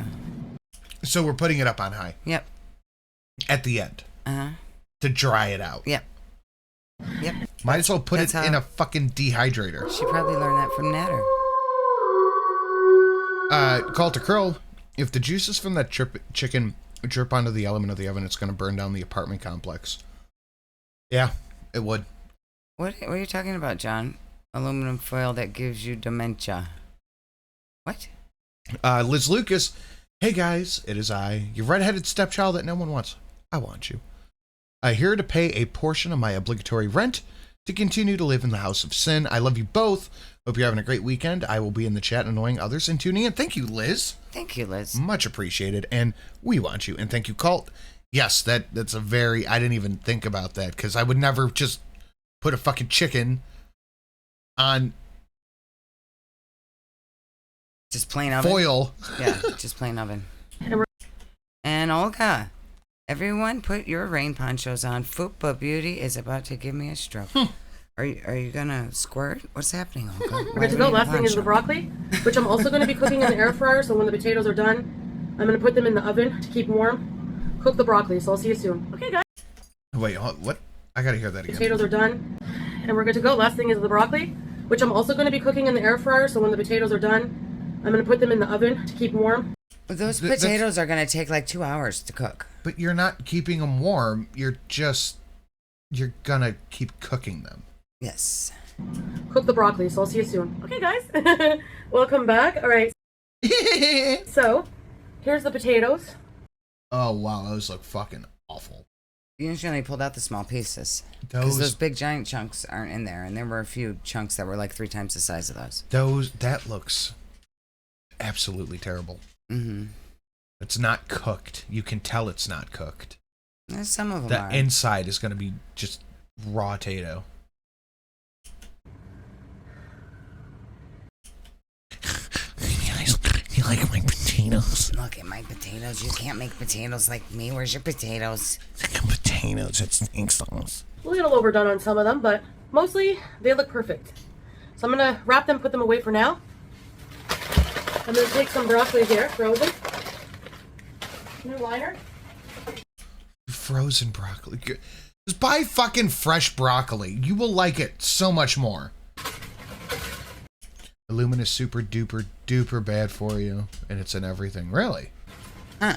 So we're putting it up on high Yep. at the end Uh-huh. to dry it out. Yep. Yep. Might as well put That's it in how- a fucking dehydrator. She probably learned that from Natter. Call to Curl. If the juices from that chicken drip onto the element of the oven, it's going to burn down the apartment complex. Yeah, it would. What are you talking about, John? Aluminum foil that gives you dementia. What? Liz Lucas. Hey guys, it is I, your redheaded stepchild that no one wants. I want you. Here to pay a portion of my obligatory rent to continue to live in the house of sin. I love you both. Hope you're having a great weekend. I will be in the chat annoying others and tuning in. Thank you, Liz. Thank you, Liz. Much appreciated. And we want you. And thank you, Cult. Yes, that's a very... I didn't even think about that because I would never just put a fucking chicken on Just plain oven. foil. Yeah, just plain oven. And we're- And Olga, everyone put your rain ponchos on. Fupa Beauty is about to give me a stroke. Are you gonna squirt? What's happening, Olga? We're good to go. Last thing is the broccoli, which I'm also going to be cooking in the air fryer. So when the potatoes are done, I'm going to put them in the oven to keep warm. Cook the broccoli. So I'll see you soon. Okay, guys. Wait, what? I gotta hear that again. Potatoes are done, and we're good to go. Last thing is the broccoli, which I'm also going to be cooking in the air fryer. So when the potatoes are done, I'm going to put them in the oven to keep warm. Those potatoes are gonna take like 2 hours to cook. But you're not keeping them warm. You're gonna keep cooking them. Yes. Cook the broccoli. So I'll see you soon. Okay, guys. Welcome back. All right. So here's the potatoes. Oh, wow. Those look fucking awful. You only pulled out the small pieces. Because those big giant chunks aren't in there. And there were a few chunks that were like 3 times the size of those. That looks absolutely terrible. Mm-hmm. It's not cooked. You can tell it's not cooked. Some of them The are. inside is going to be just raw potato. You like my potatoes? Look at my potatoes. You can't make potatoes like me. Where's your potatoes? Potatoes, it stinks almost. A little overdone on some of them, but mostly they look perfect. So I'm going to wrap them, put them away for now. I'm going to take some broccoli here, frozen. New liner. Frozen broccoli. Just buy fucking fresh broccoli. You will like it so much more. Aluminum is super duper duper bad for you, and it's in everything. Really? Huh.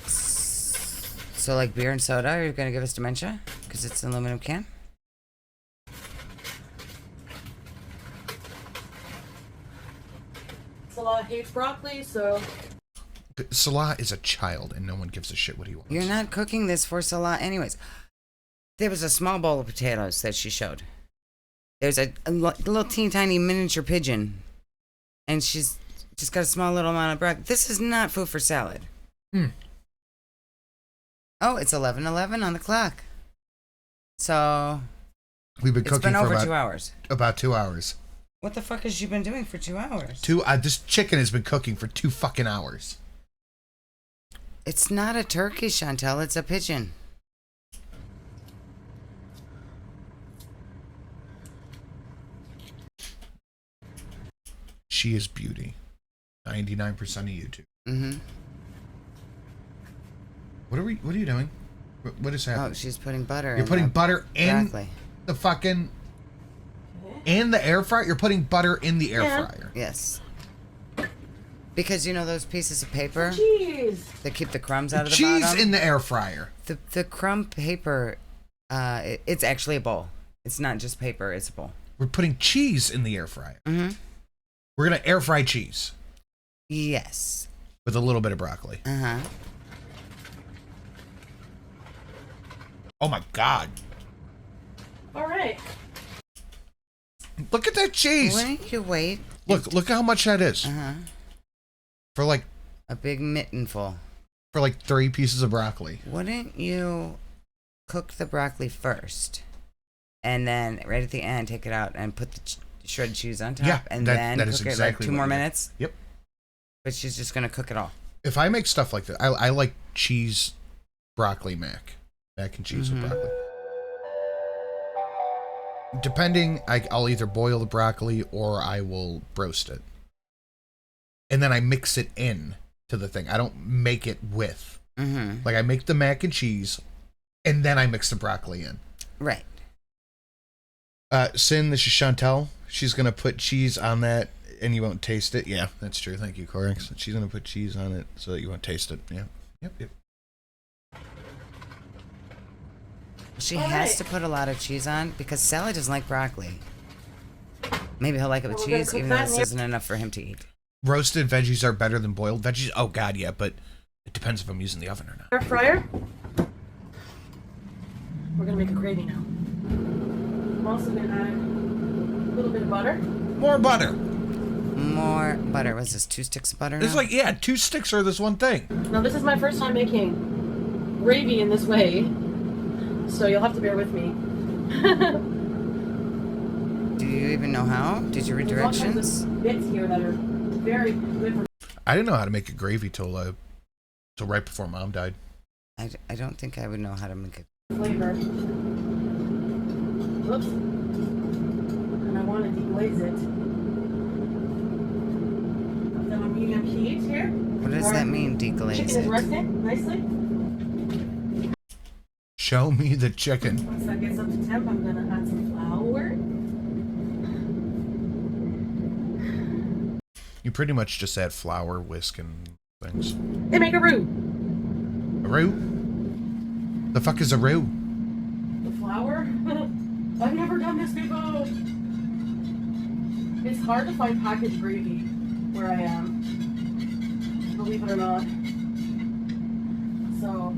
So like beer and soda, are you going to give us dementia? Because it's an aluminum can? Salah hates broccoli, so Salah is a child, and no one gives a shit what he wants. You're not cooking this for Salah anyways. There was a small bowl of potatoes that she showed. There's a little teeny tiny miniature pigeon. And she's just got a small little amount of broccoli. This is not food for salad. Oh, it's 11:11 on the clock. So We've been cooking been for over 2 hours. About 2 hours. What the fuck has you been doing for 2 hours? This chicken has been cooking for 2 fucking hours. It's not a turkey, Chantel. It's a pigeon. She is beauty. 99% of YouTube. Mm-hmm. What are you doing? What is happening? Oh, she's putting butter. You're putting butter in broccoli. the fucking in the air fryer. You're putting butter in the air fryer. Yes. Because you know those pieces of paper Cheese. that keep the crumbs out of the Cheese bottom? in the air fryer. The crumb paper, it's actually a bowl. It's not just paper, it's a bowl. We're putting cheese in the air fryer. Mm-hmm. We're gonna air fry cheese Yes. with a little bit of broccoli. Uh-huh. Oh my god! All right. Look at that cheese. Wouldn't you wait? Look how much that is Uh-huh. for like A big mittenful. 3 pieces of broccoli. Wouldn't you cook the broccoli first? And then right at the end, take it out and put the shredded cheese on top? Yeah, and that then is cook exactly it like 2 what more I do. minutes? Yep. But she's just going to cook it all. If I make stuff like that, I like cheese broccoli mac and cheese with broccoli. Depending, I'll either boil the broccoli or I will roast it, and then I mix it in to the thing. I don't make it with. Mm-hmm. Like I make the mac and cheese, and then I mix the broccoli in. Right. Sin, this is Chantel. She's gonna put cheese on that, and you won't taste it. Yeah, that's true. Thank you, Corix. She's gonna put cheese on it so that you won't taste it. Yeah. Yep. She has to put a lot of cheese on because Sally doesn't like broccoli. Maybe he'll like it with Well, we're gonna cheese, cook even though that this in the- isn't enough for him to eat. Roasted veggies are better than boiled veggies. Oh God, yeah, but it depends if I'm using the oven or not. Air fryer. We're gonna make a gravy now. I'm also gonna add a little bit of butter. More butter. More butter. Was this 2 sticks of butter? It's now? like, yeah, 2 sticks are this one thing. Now this is my first time making gravy in this way, so you'll have to bear with me. Do you even know how? Did you read There's all kinds directions? of bits here that are very good for I didn't know how to make a gravy till right before Mom died. I don't think I would know how to make it. flavor. Oops. And I want to deglaze it. I've done a medium heat here. What does that mean, deglaze Chicken is it? resting nicely. Show me the chicken. Once that gets up to temp, I'm going to add some flour. You pretty much just add flour, whisk, and things. They make a roux. A roux? The fuck is a roux? The flour? I've never done this before. It's hard to find packaged gravy where I am. Believe it or not. So,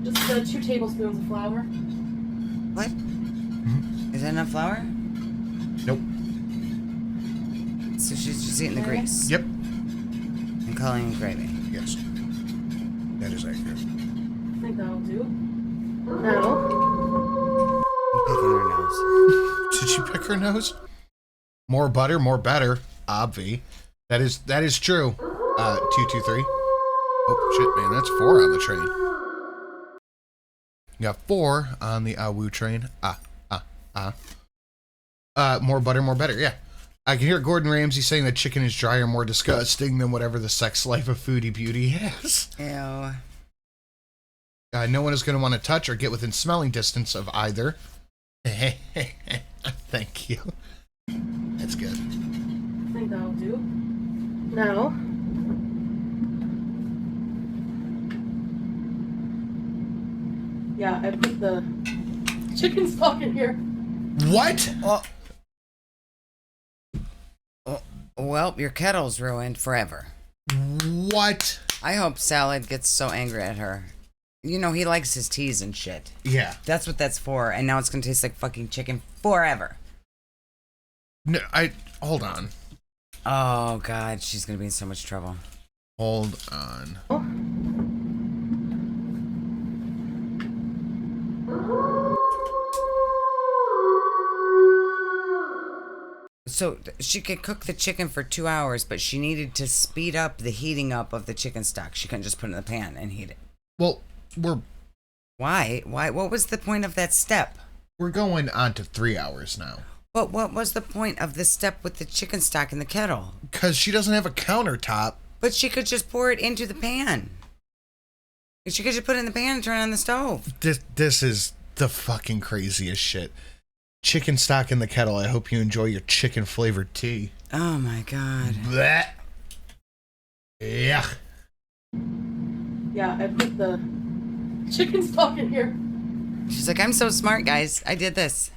just 2 tablespoons of flour. What? Is that enough flour? Nope. So she's just eating the grease Yep. and calling it gravy. Yes. That is accurate. I think that'll do. Now, I'm picking her nose. Did she pick her nose? More butter, more better. Obvi. That is true. 223. Oh shit, man, that's 4 on the train. You got 4 on the Awu train. More butter, more better. Yeah. I can hear Gordon Ramsay saying that chicken is drier, more disgusting than whatever the sex life of Foodie Beauty has. Ew. No one is going to want to touch or get within smelling distance of either. Thank you. That's good. I think that'll do. Now, yeah, I put the chicken stock in here. What? Well, your kettle's ruined forever. What? I hope Salad gets so angry at her. You know, he likes his teas and shit. Yeah. That's what that's for, and now it's gonna taste like fucking chicken forever. No, hold on. Oh God, she's gonna be in so much trouble. Hold on. So she could cook the chicken for 2 hours, but she needed to speed up the heating up of the chicken stock. She couldn't just put it in the pan and heat it. Well, Why? What was the point of that step? we're going on to 3 hours now. But what was the point of the step with the chicken stock in the kettle? Because she doesn't have a countertop. But she could just pour it into the pan. She could just put it in the pan and turn on the stove. This is the fucking craziest shit. Chicken stock in the kettle. I hope you enjoy your chicken flavored tea. Oh my God. Blech. Yeah. Yeah, I put the chicken stock in here. She's like, I'm so smart, guys. I did this.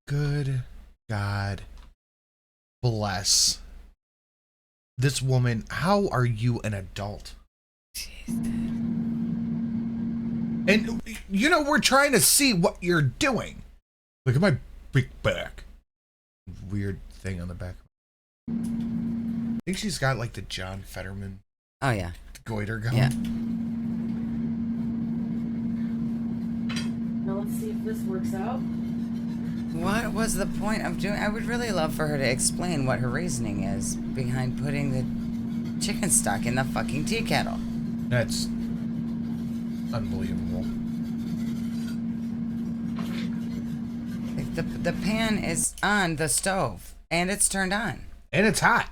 Good God bless this woman. How are you an adult? And, you know, we're trying to see what you're doing. Look at my big back. Weird thing on the back. I think she's got like the John Fetterman Oh yeah. goiter going. Yeah. Now let's see if this works out. What was the point of doing? I would really love for her to explain what her reasoning is behind putting the chicken stock in the fucking tea kettle. That's unbelievable. Like the pan is on the stove and it's turned on. And it's hot.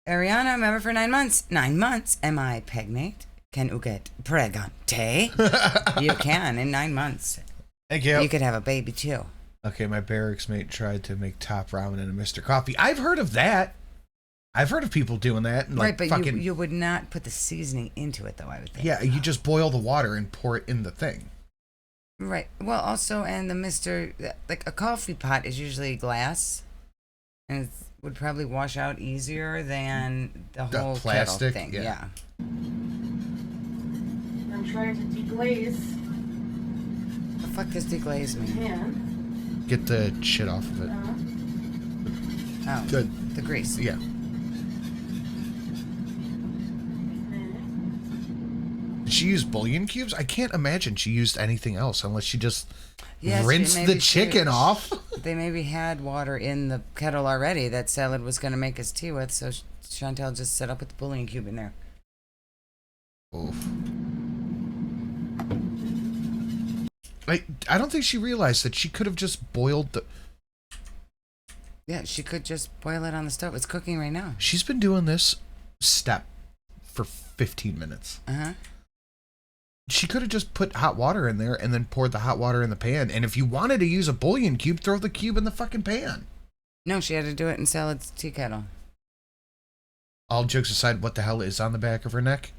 Ariana, remember for 9 months. 9 months. Am I pregnant? Can you get pregante? You can in 9 months. Thank you. You could have a baby too. Okay, my barracks mate tried to make top ramen in a Mr. Coffee. I've heard of that. I've heard of people doing that. And Right, like but fucking, you would not put the seasoning into it, though, I would think. yeah, you just boil the water and pour it in the thing. Right. Well, also, and like a coffee pot is usually glass, and it would probably wash out easier than the whole plastic, kettle thing. yeah. Yeah. I'm trying to deglaze The fuck does deglaze the mean? pan. Get the shit off of it. Oh, Good. the grease. Yeah. Did she use bouillon cubes? I can't imagine she used anything else unless she just Yes, rinsed maybe the chicken off. They maybe had water in the kettle already that Salad was going to make his tea with, so Chantel just set up with the bouillon cube in there. Oof. I don't think she realized that she could have just boiled the... Yeah, she could just boil it on the stove. It's cooking right now. She's been doing this step for 15 minutes. Uh-huh. She could have just put hot water in there and then poured the hot water in the pan. And if you wanted to use a bouillon cube, throw the cube in the fucking pan. No, she had to do it in Salad's tea kettle. All jokes aside, what the hell is on the back of her neck?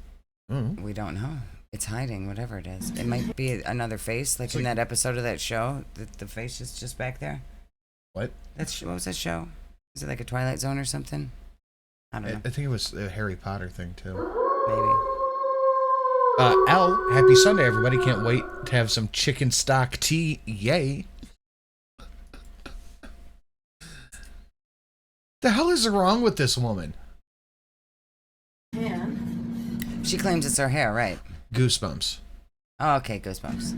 We don't know. It's hiding, whatever it is. It might be another face, like in that episode of that show. The face is just back there. What? What was that show? Is it like a Twilight Zone or something? I don't know. I think it was a Harry Potter thing, too. Maybe. L, happy Sunday, everybody. Can't wait to have some chicken stock tea. Yay. The hell is wrong with this woman? Pan. She claims it's her hair, right? Goosebumps. Oh, okay, goosebumps.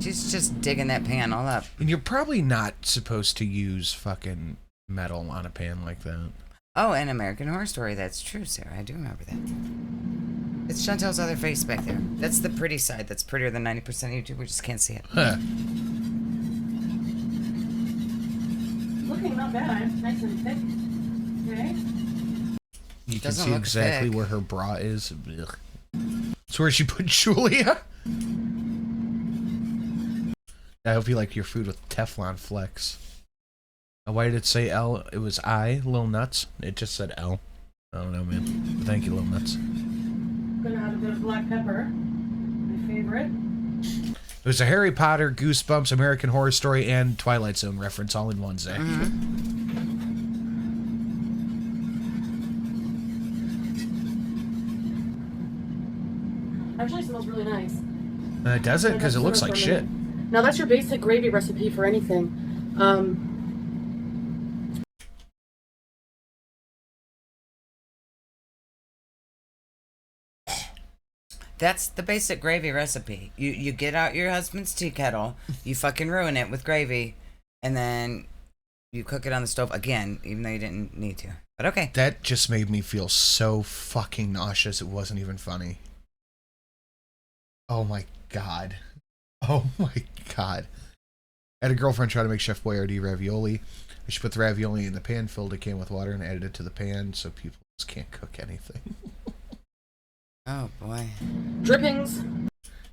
She's just digging that pan all up. And you're probably not supposed to use fucking metal on a pan like that. Oh, and American Horror Story. That's true, Sarah. I do remember that. It's Chantel's other face back there. That's the pretty side. That's prettier than 90% of YouTube. We just can't see it. Huh. Looking not bad. Nice and thick. Okay. You can Doesn't see look exactly thick. where her bra is. Ugh. It's where she put Julia. I hope you like your food with Teflon flex. Why did it say L? It was I, Lil Nuts. It just said L. I don't know, man. But thank you, Lil Nuts. Gonna add a bit of black pepper. My favorite. It was a Harry Potter, Goosebumps, American Horror Story, and Twilight Zone reference all in one, Zach. Actually, smells really nice. It doesn't, because it looks like shit. Now that's your basic gravy recipe for anything. That's the basic gravy recipe. You get out your husband's tea kettle, you fucking ruin it with gravy, and then you cook it on the stove again, even though you didn't need to. But okay. That just made me feel so fucking nauseous. It wasn't even funny. Oh my god. Oh my god. I had a girlfriend try to make Chef Boyardee ravioli. She put the ravioli in the pan, filled a can with water, and added it to the pan so people just can't cook anything. Oh boy. Drippings.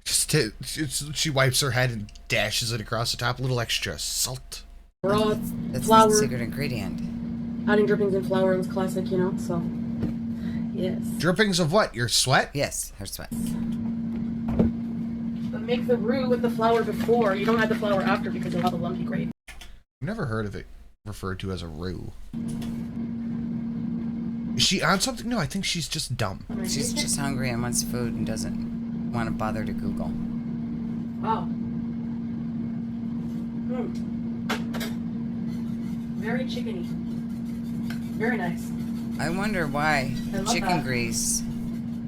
She wipes her head and dashes it across the top. A little extra salt. Broth. That's Flour. the secret ingredient. Adding drippings and flour is classic, you know, so. Yes. Drippings of what? Your sweat? Yes, her sweat. But make the roux with the flour before. You don't add the flour after because you'll have a lumpy gravy. I've never heard of it referred to as a roux. Is she on something? No, I think she's just dumb. She's just hungry and wants food and doesn't want to bother to Google. Wow. Very chickeny. Very nice. I wonder why I love chicken that. grease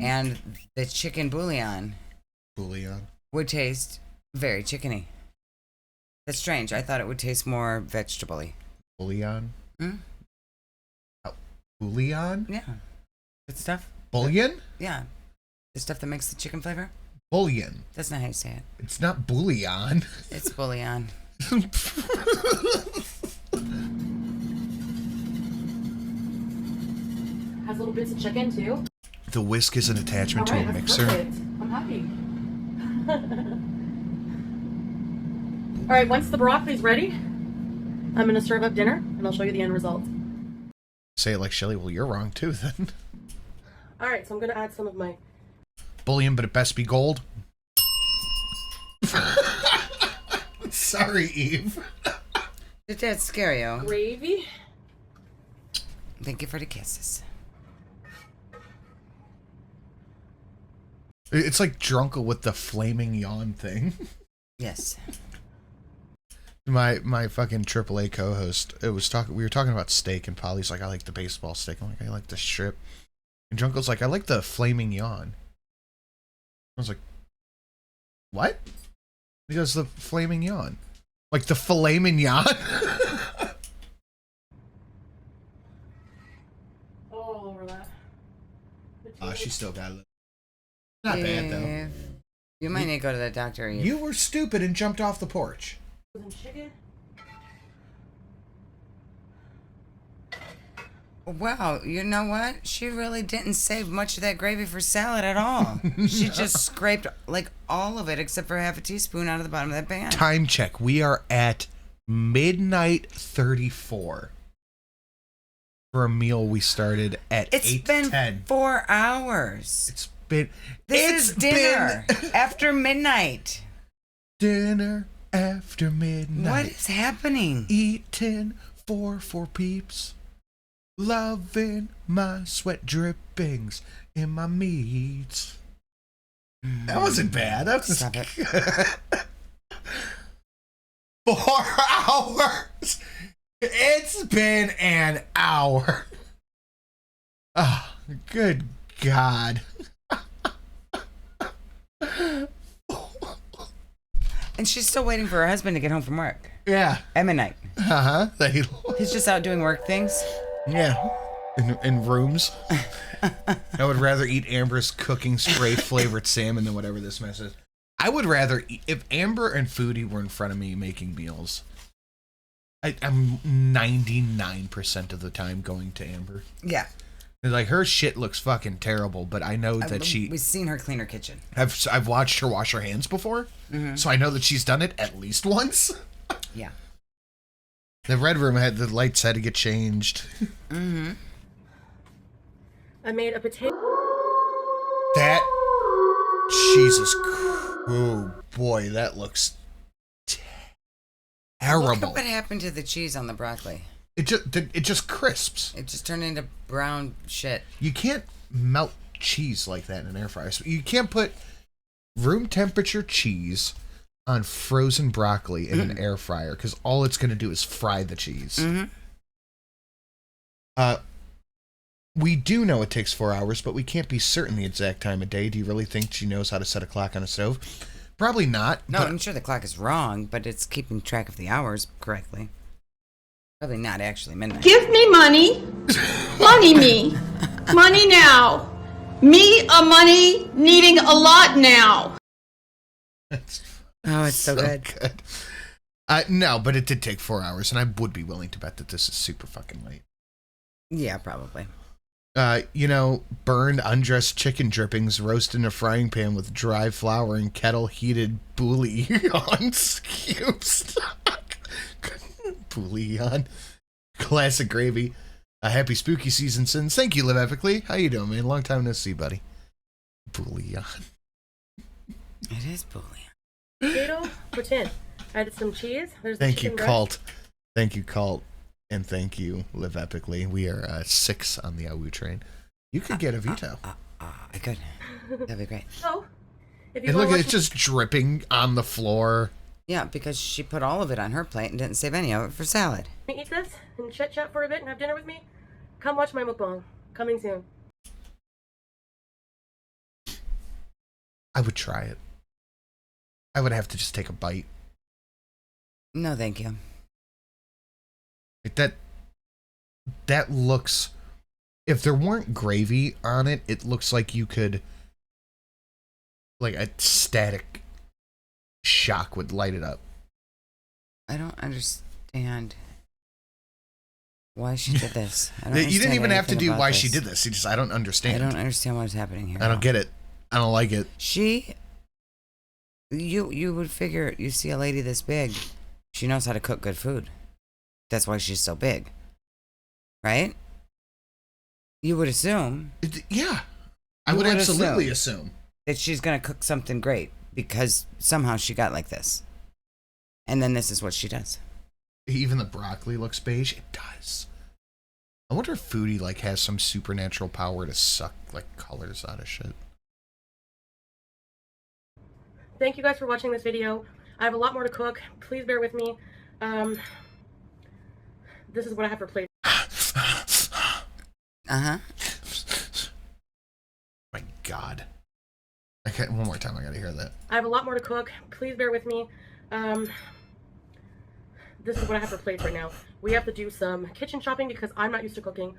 and the chicken bouillon Bouillon. would taste very chickeny. That's strange. I thought it would taste more vegetable-y. Bouillon? Hmm? Oh, bouillon? Yeah. Good stuff. Bouillon? Yeah. The stuff that makes the chicken flavor? Bullion. That's not how you say it. It's not bouillon. It's bouillon. Has little bits of chicken too. The whisk is an attachment to a Alright, that's mixer. perfect. I'm happy. Alright, once the broccoli's ready, I'm going to serve up dinner and I'll show you the end result. Say it like Shelly. Well, you're wrong too then. Alright, so I'm going to add some of my Bullion, but it best be gold. Sorry, Eve. Did that scare you? gravy. Thank you for the kisses. It's like Drunkle with the flaming yawn thing. Yes. My fucking AAA co-host, we were talking about steak, and Polly's like, I like the baseball steak. I'm like, I like the strip. And Drunkle's like, I like the flaming yawn. I was like, what? He goes, the flaming yawn. Like the filet mignon? All over that. She still got it. Not bad, though. You might need to go to the doctor. You were stupid and jumped off the porch. Chicken. Wow, you know what? She really didn't save much of that gravy for salad at all. She just scraped like all of it except for half a teaspoon out of the bottom of that pan. Time check. We are at midnight 34 for a meal we started at It's 8 been 10. 4 hours. It's been This is dinner after midnight. Dinner after midnight. What is happening? Eating for peeps. Loving my sweat drippings in my meats. That wasn't bad. That was Stop it. 4 hours. It's been an hour. Oh, good God. And she's still waiting for her husband to get home from work. Yeah. At midnight. Uh-huh. He's just out doing work things. Yeah. In rooms. I would rather eat Amber's cooking spray flavored salmon than whatever this mess is. I would rather eat, if Amber and Foodie were in front of me making meals, I'm 99% of the time going to Amber. Yeah. Like, her shit looks fucking terrible, but I know that We've seen her clean her kitchen. I've watched her wash her hands before, so I know that she's done it at least once. Yeah. The red room the lights had to get changed. Mm-hmm. I made a potato. That, Jesus Christ, oh boy, that looks terrible. Look at what happened to the cheese on the broccoli. It just crisps. It just turned into brown shit. You can't melt cheese like that in an air fryer. You can't put room temperature cheese on frozen broccoli in an air fryer, because all it's going to do is fry the cheese. We do know it takes 4 hours, but we can't be certain the exact time of day. Do you really think she knows how to set a clock on a stove? Probably not. No, I'm sure the clock is wrong, but it's keeping track of the hours correctly. Probably not actually midnight. Give me money. Money me. Money now. Me a money needing a lot now. Oh, it's so good. No, but it did take 4 hours, and I would be willing to bet that this is super fucking late. Yeah, probably. Burned, undressed chicken drippings roasted in a frying pan with dry flour and kettle-heated bouillon cubes. Bouillon. Classic gravy. A happy spooky season since. Thank you, Live Epically. How you doing, man? Long time no see, buddy. Bouillon. It is bouillon. Potato for 10. Added some cheese. There's the Thank you, chicken Cult. Thank you, Cult. And thank you, Live Epically. We are 6 on the AWU train. You could get a veto. I could. That'd be great. So, if you And look, want it's just dripping on the floor. Yeah, because she put all of it on her plate and didn't save any of it for salad. to eat this and chit chat for a bit and have dinner with me, come watch my mukbang. Coming soon. I would try it. I would have to just take a bite. No, thank you. Like that looks, if there weren't gravy on it, it looks like you could, like a static shock would light it up. I don't understand why she did this. You didn't even have to do why she did this. You just, I don't understand. I don't understand what's happening here. I don't get it. I don't like it. You would figure, you see a lady this big, she knows how to cook good food. That's why she's so big. Right? You would assume. Yeah. I would absolutely assume that she's going to cook something great because somehow she got like this. And then this is what she does. Even the broccoli looks beige. It does. I wonder if Foodie like has some supernatural power to suck like colors out of shit. Thank you guys for watching this video. I have a lot more to cook. Please bear with me. This is what I have for plate. My God. Okay, one more time. I gotta hear that. I have a lot more to cook. Please bear with me. This is what I have for plates right now. We have to do some kitchen shopping because I'm not used to cooking.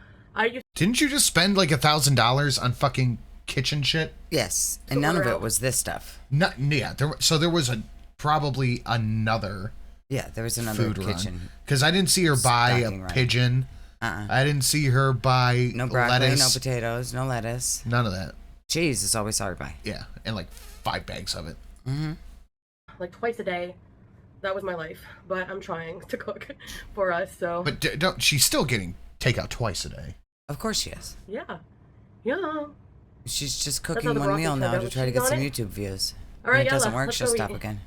Didn't you just spend like $1,000 on fucking kitchen shit? Yes, and none of it was this stuff. Yeah, there was probably another. Yeah, there was another food kitchen. Because I didn't see her buy a pigeon. I didn't see her buy no broccoli, lettuce. no potatoes, no lettuce. None of that. Cheese is all we saw her buy. Yeah, and like 5 bags of it. Mm-hmm. Like twice a day. That was my life, but I'm trying to cook for us. So. But she's still getting takeout twice a day. Of course she is. Yeah. She's just cooking one meal now to try to get some YouTube views. All right, when it doesn't work, let's she'll go stop eat. again.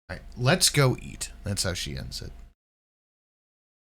All right, let's go eat. That's how she ends it.